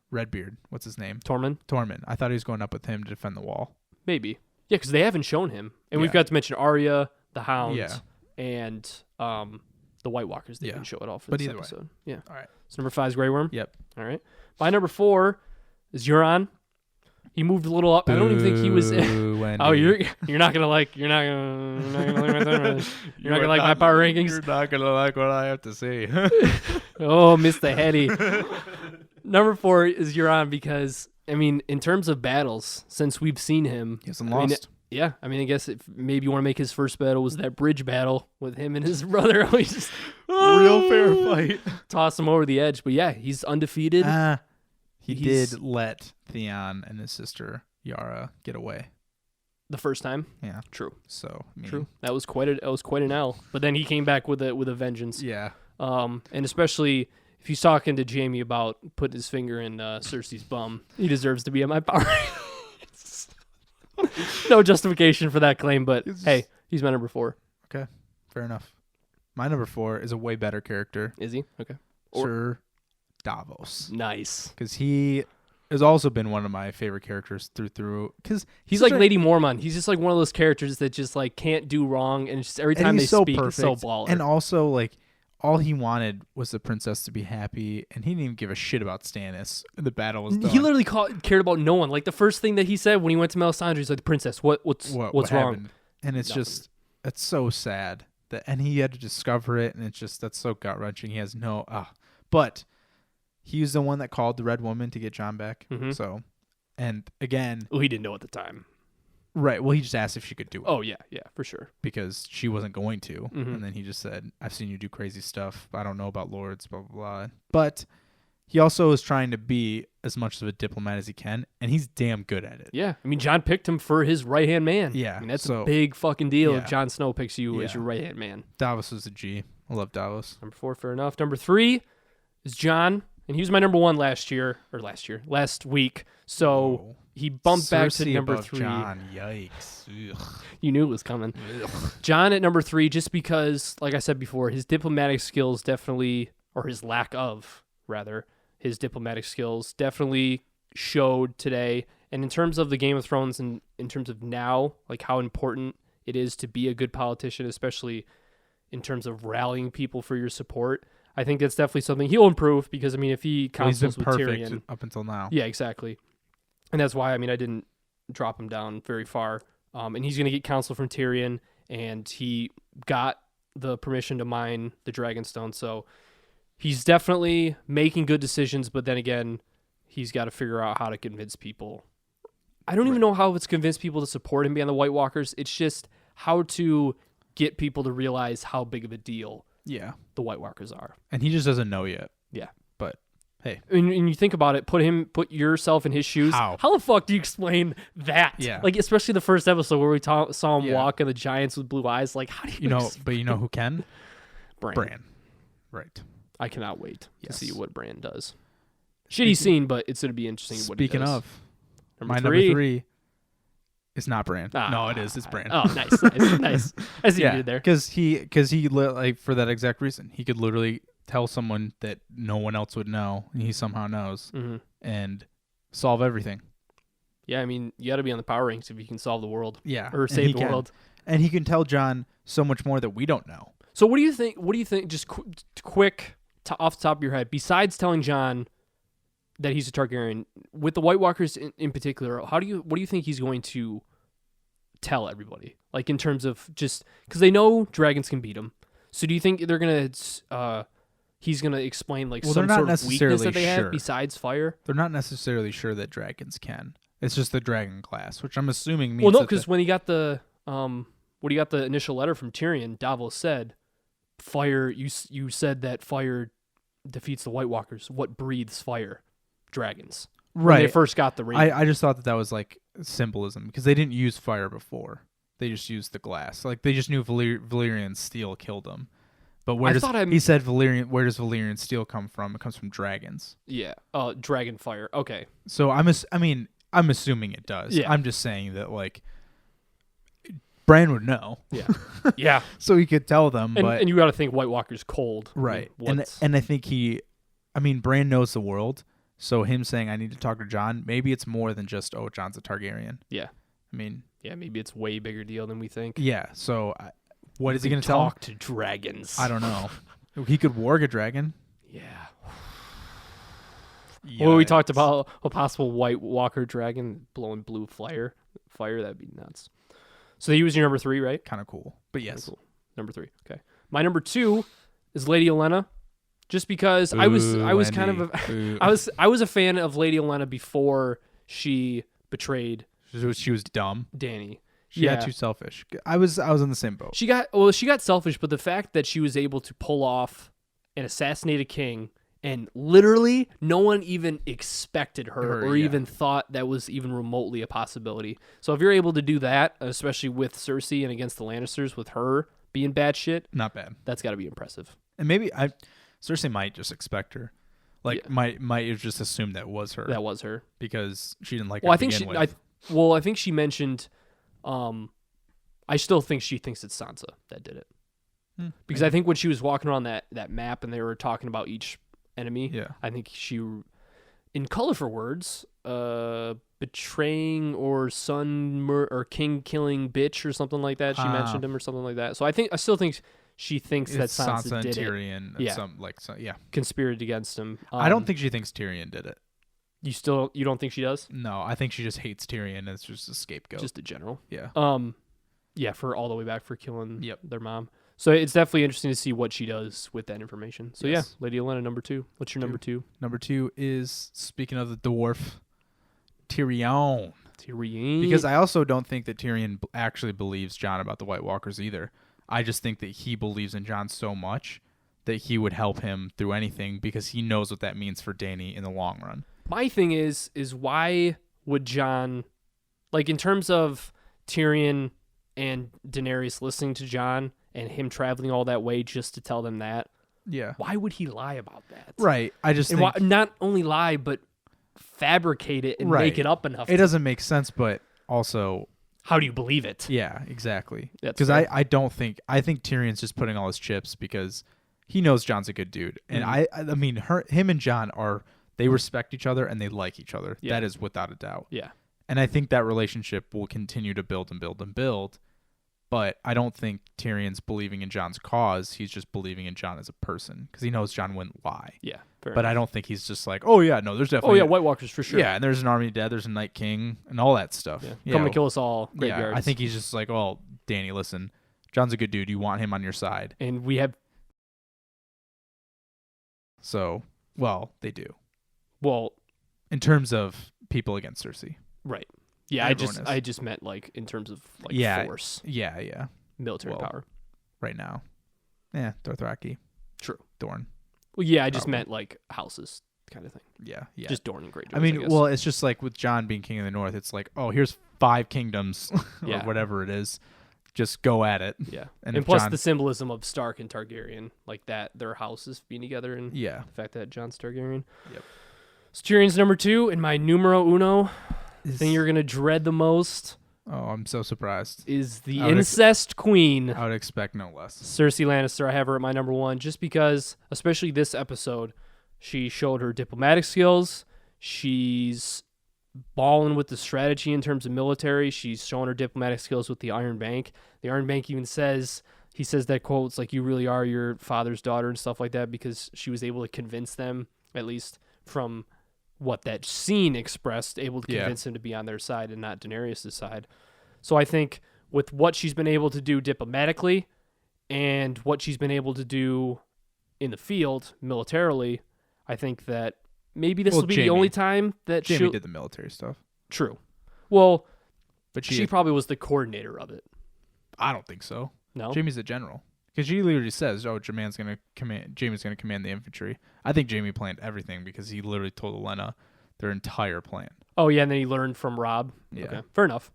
Redbeard. What's his name? Tormund. I thought he was going up with him to defend the wall. Maybe. Yeah, because they haven't shown him, and we've got to mention Arya, the Hound, and the White Walkers. They didn't show it all for this episode. Yeah. All right. So number 5 is Grey Worm. Yep. All right. My number 4 is Euron. He moved a little up. I don't even think he was. Oh, you're not gonna like my power rankings. You're not gonna like what I have to say. Oh, Mr. Hetty. Number 4 is Euron because I mean, in terms of battles, since we've seen him, he hasn't lost. I guess if maybe you want to make his first battle was that bridge battle with him and his brother. He just real fair fight. Toss him over the edge. But yeah, he's undefeated. He did let Theon and his sister Yara get away. the first time. Yeah. True. So I mean, True. That was quite an L. But then he came back with a vengeance. Yeah. And especially if he's talking to Jamie about putting his finger in Cersei's bum, he deserves to be at my power. No justification for that claim, but hey, he's my number 4. Okay, fair enough. My number 4 is a way better character. Is he? Okay. Sir Davos. Nice. Because he has also been one of my favorite characters through. Because he's like Lady Mormont. He's just like one of those characters that just like can't do wrong, and it's just every time they speak, it's so baller. And also like all he wanted was the princess to be happy, and he didn't even give a shit about Stannis. The battle was done. He literally cared about no one. Like the first thing that he said when he went to Melisandre, he's like, "Princess, what's wrong?" Happened? And it's Nothing. just it's so sad that, and he had to discover it, and it's just that's so gut wrenching. He has no but he was the one that called the Red Woman to get Jon back. Mm-hmm. So, and again, Well, he didn't know at the time. right? Well, he just asked if she could do it. Oh yeah, for sure. Because she wasn't going to. Mhm. And then he just said, I've seen you do crazy stuff. I don't know about lords, blah, blah, blah. But he also is trying to be as much of a diplomat as he can, and he's damn good at it. Yeah, I mean, Jon picked him for his right-hand man. Yeah, I mean, that's so- a big fucking deal if yeah. Jon Snow picks you as Yeah. your right-hand man. Davos is a G. I love Davos. Number 4, fair enough. Number 3 is Jon, and he was my number 1 last week. So Whoa. he bumped back to Cersei number about 3. Jon. Yikes. Ugh. You knew it was coming. Ugh. Jon at number 3, just because, like I said before, his diplomatic skills definitely, or his lack of, rather, his diplomatic skills definitely showed today. And in terms of the Game of Thrones and in terms of now, like how important it is to be a good politician, especially in terms of rallying people for your support, I think that's definitely something he'll improve because, I mean, if he Well, he's been counsels with perfect Tyrion. up until now. Yeah, exactly. And that's why, I mean, I didn't drop him down very far. And he's going to get counsel from Tyrion, and he got the permission to mine the Dragonstone. So he's definitely making good decisions, but then again, he's got to figure out how to convince people. I don't even know how it's convince people to support him being the White Walkers. It's just how to get people to realize how big of a deal Yeah. the White Walkers are. And he just doesn't know yet. Yeah. But hey. And you think about it, put yourself in his shoes. How? How the fuck do you explain that? Yeah. Like, especially the first episode where we saw him Yeah. walk and the giants with blue eyes. Like, how do you But you know who can? Bran. Bran. Right. I cannot wait to Yes. see what Bran does. Shitty scene, but it's going to be interesting what he Speaking does. of, Number my 3. number 3 is not Bran. No, it is. It's Bran. Oh, nice. I see what you did there. Because he like for that exact reason, he could literally tell someone that no one else would know, and he somehow knows, Mm-hmm. and solve everything. Yeah, I mean, you got to be on the power ranks if you can solve the world Yeah, or and save he the can. world. And he can tell Jon so much more that we don't know. So what do you think? Just quick off the top of your head, besides telling Jon that he's a Targaryen, with the White Walkers in particular, what do you think he's going to tell everybody? Like in terms of just because they know dragons can beat them. So do you think they're gonna he's gonna explain like Well, some they're not sort of weakness that they necessarily have sure. besides fire? They're not necessarily sure that dragons can. It's just the dragon class, which I'm assuming means. Well, no, that because when he got the when he got the initial letter from Tyrion, Davos said, "Fire." You said that fire defeats the White Walkers. What breathes fire? Dragons. When they first got the ring. I just thought that was like symbolism because they didn't use fire before. They just used the glass. Like they just knew Valyrian steel killed them. But he said Valyrian? Where does Valyrian steel come from? It comes from dragons. Yeah. Dragon fire. Okay. So I'm assuming it does. Yeah. I'm just saying that like Bran would know. Yeah. Yeah. So he could tell them. And you got to think White Walker's cold. Right. I mean, And I think Bran knows the world. So him saying I need to talk to Jon, maybe it's more than just Jon's a Targaryen. Yeah. I mean, yeah, maybe it's way bigger deal than we think. yeah. So what is he going to tell? Talk to dragons. I don't know. He could warg a dragon. Yeah. Yeah. Well, we talked about a possible White Walker dragon blowing blue fire. That'd be nuts. So he was your number 3, right? Kind of cool. But yes. Cool. Number 3. Okay. My number 2 is Lady Olenna. Just because I was kind of I was a fan of Lady Olenna before she betrayed She was dumb. Dany. She got too selfish. I was in the same boat. She got selfish, but the fact that she was able to pull off and assassinate a king And literally, no one even expected her or yeah. even thought that was even remotely a possibility. So if you're able to do that, especially with Cersei and against the Lannisters, with her being bad shit, Not bad. that's got to be impressive. And maybe Cersei might just expect her. Like, might have just assumed that was her. That was her. Because she didn't like Well, her I to think begin she. with. I think she mentioned. I still think she thinks it's Sansa that did it. Because I think when she was walking around that map and they were talking about each enemy, Yeah. I think she, in colorful words, betraying or or king killing bitch or something like that. She mentioned him or something like that. So I still think she thinks that Sansa and did Tyrion. Yeah. Conspired against him. I don't think she thinks Tyrion did it. You don't think she does? No, I think she just hates Tyrion. It's just a scapegoat. Just a general. Yeah. Yeah, for all the way back for killing Yep. their mom. So it's definitely interesting to see what she does with that information. So Yes. yeah, Lady Olenna, number 2. What's your number 2? Number 2 is, speaking of the dwarf, Tyrion. Tyrion. Because I also don't think that Tyrion actually believes Jon about the White Walkers either. I just think that he believes in Jon so much that he would help him through anything because he knows what that means for Dany in the long run. My thing is why would Jon, like in terms of Tyrion and Daenerys listening to Jon and him traveling all that way just to tell them that, Yeah. why would he lie about that? Right. I just And think not only lie, but fabricate it and make it up enough. it doesn't make sense, but also, how do you believe it? yeah, exactly. That's Because fair. I think Tyrion's just putting all his chips because he knows Jon's a good dude. And Mm-hmm. I mean, him and Jon they respect each other and they like each other. Yeah. That is without a doubt. Yeah. And I think that relationship will continue to build and build and build. But I don't think Tyrion's believing in Jon's cause. He's just believing in Jon as a person because he knows Jon wouldn't lie. Yeah. Fair But enough. I don't think he's just like, oh, yeah, no, there's Oh definitely. yeah, White Walkers for sure. Yeah, and there's an army dead, there's a Night King, and all that stuff. Yeah. Come to kill us all. Yeah, Graveyards. I think he's just like, oh, Dany, listen, Jon's a good dude. You want him on your side. And we have, So, well, they do. well, In terms of people against Cersei. right. Yeah, Everyone is. I just meant like in terms of like Yeah. force, Yeah. military Well, power. Right now. Yeah, Dothraki, True. Dorne. Well, yeah, I just Probably. meant like houses kind of thing. Yeah. Just Dorne and Greyjoy. I mean, guess. well, it's just like with Jon being king of the north, it's like, oh, here's 5 kingdoms or Yeah. whatever it is. Just go at it. yeah, and and if plus Jon- the symbolism of Stark and Targaryen, like that their houses being together, and Yeah. the fact that Jon's Targaryen. Yep. So Tyrion's number 2, and my numero uno thing you're gonna dread the most Oh, I'm so surprised. is the I would incest queen. I would expect no less. Cersei Lannister. I have her at my number 1 just because, especially this episode, she showed her diplomatic skills. She's balling with the strategy in terms of military. She's showing her diplomatic skills with the Iron Bank. The Iron Bank even says that quote, it's like, you really are your father's daughter and stuff like that, because she was able to convince them, at least from what that scene expressed, able to Yeah. convince them to be on their side and not Daenerys' side. So I think with what she's been able to do diplomatically and what she's been able to do in the field militarily, I think that maybe this Well, will be Jaime. the only time that Jaime she'll... did the military stuff. True. Well, But she probably was the coordinator of it. I don't think so. No? Jaime's a general. Because she literally says, oh, Jaime's going to command the infantry. I think Jaime planned everything because he literally told Olenna their entire plan. Oh, yeah, and then he learned from Rob. Yeah. Okay, fair enough.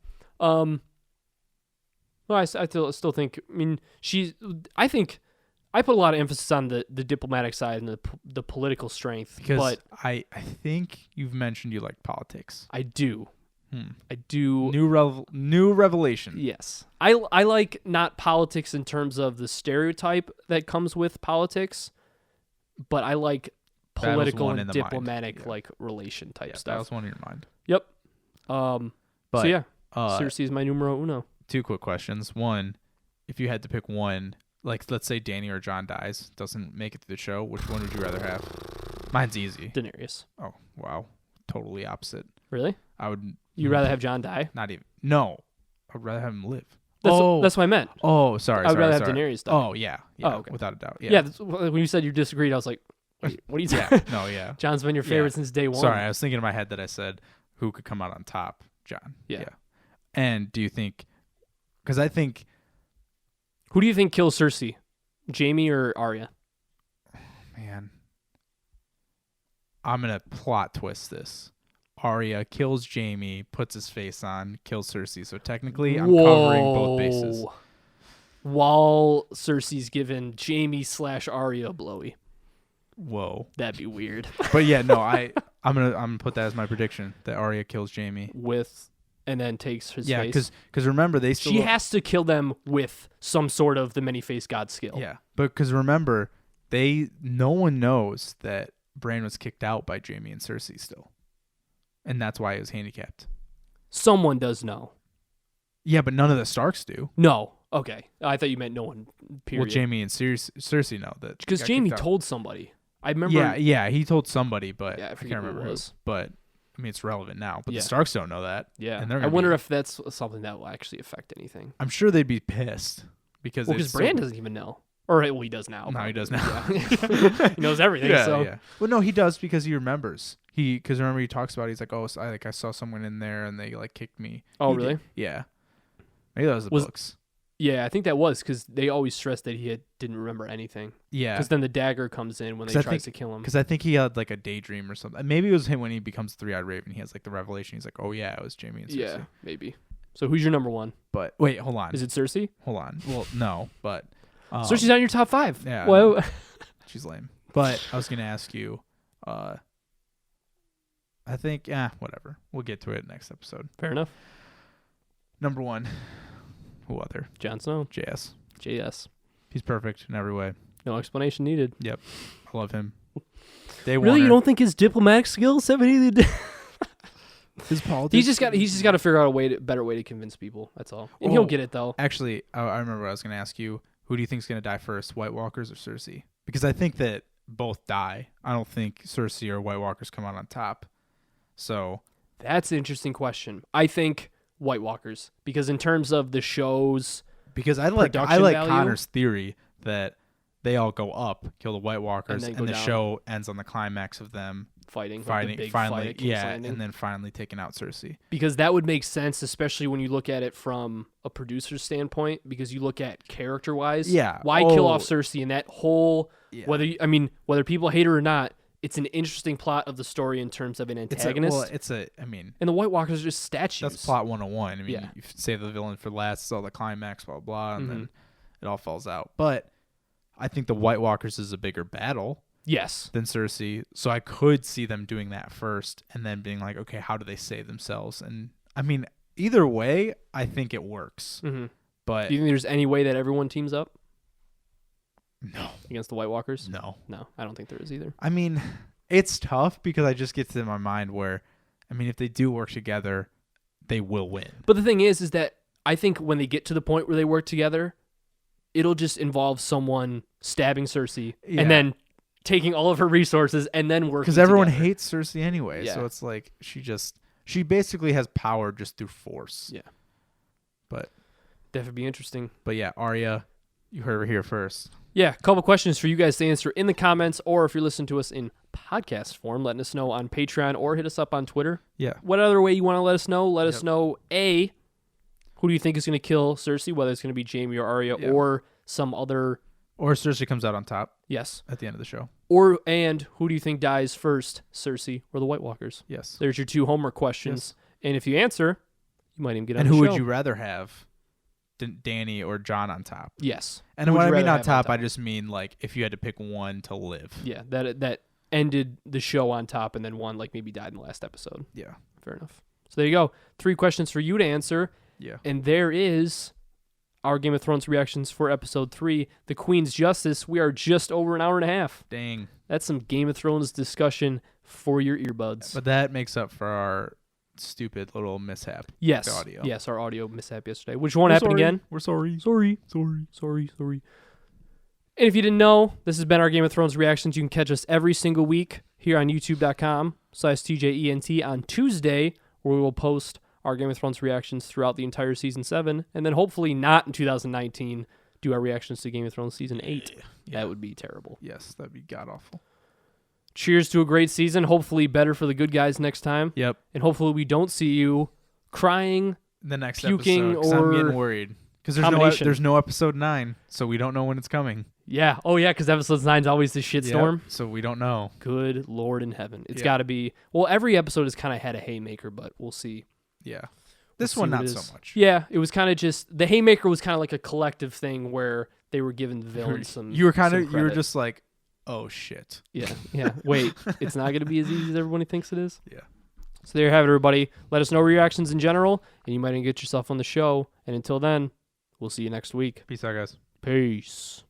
Well, I still think, I mean, I think I put a lot of emphasis on the diplomatic side and the political strength, Because but I think you've mentioned you like politics. I do. I do. New revelation. Yes. I like not politics in terms of the stereotype that comes with politics, but I like Battles political won and in the mind. diplomatic Yeah. like relation type Yeah, that stuff. was one in your mind. Yep. But So yeah, uh, Cersei is my numero uno. 2 quick questions. One, if you had to pick one, like let's say Dany or Jon dies, doesn't make it to the show, which one would you rather have? Mine's easy. Daenerys. Oh, wow. Totally opposite. Really? I would You'd rather have Jon die? not even. No. I'd rather have him live. That's what I meant. Oh, sorry. I would rather sorry. have Daenerys die. Oh, yeah. Yeah. Oh, okay. Without a doubt. Yeah. Yeah. When you said you disagreed, I was like, wait, what are you Yeah. saying? No, yeah. John's been your favorite Yeah. since day one. Sorry, I was thinking in my head that I said who could come out on top? Jon. Yeah. And do you think, because I think, Who do you think kills Cersei? Jaime or Arya? man, I'm gonna plot twist this. Arya kills Jaime, puts his face on, kills Cersei. So technically, I'm covering both bases. While Cersei's giving Jaime / Arya a blowy. Whoa, that'd be weird. But yeah, no, I'm gonna put that as my prediction that Arya kills Jaime and then takes his face. Yeah, because remember she has to kill them with some sort of the many-faced god skill. Yeah, but because remember, no one knows that Bran was kicked out by Jaime and Cersei still, and that's why he was handicapped. Someone does know. Yeah, but none of the Starks do. No. Okay, I thought you meant no one. Period. Well, Jaime and Cersei know that because Jaime told somebody. I remember. Yeah, he told somebody, but I can't remember who it was. But I mean, it's relevant now. But the Starks don't know that. Yeah, and I wonder if that's something that will actually affect anything. I'm sure they'd be pissed because Bran doesn't even know, or he does now. No, he does now. Yeah. He knows everything. Yeah. Well, no, he does because he remembers. Because remember he talks about it, he's like, oh, I saw someone in there and they like kicked me. Oh, really? Did. Yeah. Maybe that was the books. Yeah, I think that was because they always stressed that he didn't remember anything. Yeah. Because then the dagger comes in when they tries to kill him. Because I think he had like a daydream or something. Maybe it was him when he becomes Three-Eyed Raven. He has like the revelation. He's like, oh yeah, it was Jaime and Cersei. Yeah, maybe. So who's your number one? But wait, hold on. Is it Cersei? Hold on. Well, no, but Cersei's on your top 5. Yeah. Well, she's lame. But I was gonna ask you. I think whatever. We'll get to it next episode. Fair enough. Number 1. Who other? Jon Snow. JS. He's perfect in every way. No explanation needed. Yep. I love him. Really? You don't think his diplomatic skills have anything to do? His politics? He's just got to figure out a better way to convince people. That's all. And he'll get it, though. Actually, I remember what I was going to ask you. Who do you think is going to die first, White Walkers or Cersei? Because I think that both die. I don't think Cersei or White Walkers come out on top. So that's an interesting question. I think White Walkers, because in terms of the show's I like Connor's theory that they all go up, kill the White Walkers, and the show ends on the climax of them fighting finally, fight and then finally taking out Cersei. Because that would make sense, especially when you look at it from a producer's standpoint. Because you look at character-wise, why kill off Cersei in that whole? Yeah. Whether people hate her or not, it's an interesting plot of the story in terms of an antagonist. And the White Walkers are just statues. That's plot 101. You save the villain for last, it's all the climax, blah, blah, and then it all falls out. But I think the White Walkers is a bigger battle than Cersei. So I could see them doing that first and then being like, okay, how do they save themselves? And I mean, either way, I think it works. Mm-hmm. But do you think there's any way that everyone teams up? No. Against the White Walkers? No, I don't think there is either. I mean, it's tough because I just get to my mind where, if they do work together, they will win. But the thing is that I think when they get to the point where they work together, it'll just involve someone stabbing Cersei and then taking all of her resources and then working because everyone hates Cersei anyway. So it's like she basically has power just through force. Yeah. But that would be interesting. But yeah, Arya, you heard her here first. Yeah, a couple questions for you guys to answer in the comments, or if you're listening to us in podcast form, letting us know on Patreon or hit us up on Twitter. Yeah. What other way you want to let us know? Let us know, A, who do you think is going to kill Cersei, whether it's going to be Jaime or Arya or some other... Or Cersei comes out on top. Yes. At the end of the show. And who do you think dies first, Cersei or the White Walkers? Yes. There's your 2 homework questions. Yes. And if you answer, you might even get on the show. show. And who would you rather have? Dany or Jon on top? Yes. And when I mean on top, I just mean like if you had to pick one to live. Yeah, that ended the show on top and then one like maybe died in the last episode. Yeah. Fair enough. So there you go. 3 questions for you to answer. Yeah. And there is our Game of Thrones reactions for episode 3, The Queen's Justice. We are just over an hour and a half. Dang. That's some Game of Thrones discussion for your earbuds. But that makes up for our stupid little mishap. Yes. With audio. Yes, our audio mishap yesterday. Which won't happen again. We're sorry. Sorry. And if you didn't know, this has been our Game of Thrones reactions. You can catch us every single week here on youtube.com/TJENT on Tuesday, where we will post our Game of Thrones reactions throughout the entire Season 7, and then hopefully not in 2019 do our reactions to Game of Thrones Season 8. Yeah. That would be terrible. Yes, that'd be god-awful. Cheers to a great season. Hopefully better for the good guys next time. Yep. And hopefully we don't see you crying, the next puking, episode, or I'm getting worried. Because there's no episode 9, so we don't know when it's coming. Yeah. Oh, yeah, because episode 9 is always the shitstorm. Yep, so we don't know. Good Lord in heaven. It's Yeah. got to be. Well, every episode has kind of had a haymaker, but we'll see. Yeah. We'll This see one, what not it so is. much. Yeah, it was kind of just. The haymaker was kind of like a collective thing where they were giving the villains some. You were some you were credit. just like, oh shit. Yeah. Yeah. Wait, it's not going to be as easy as everybody thinks it is? Yeah. So there you have it, everybody. Let us know your reactions in general, and you might even get yourself on the show. And until then, we'll see you next week. Peace out, guys. Peace.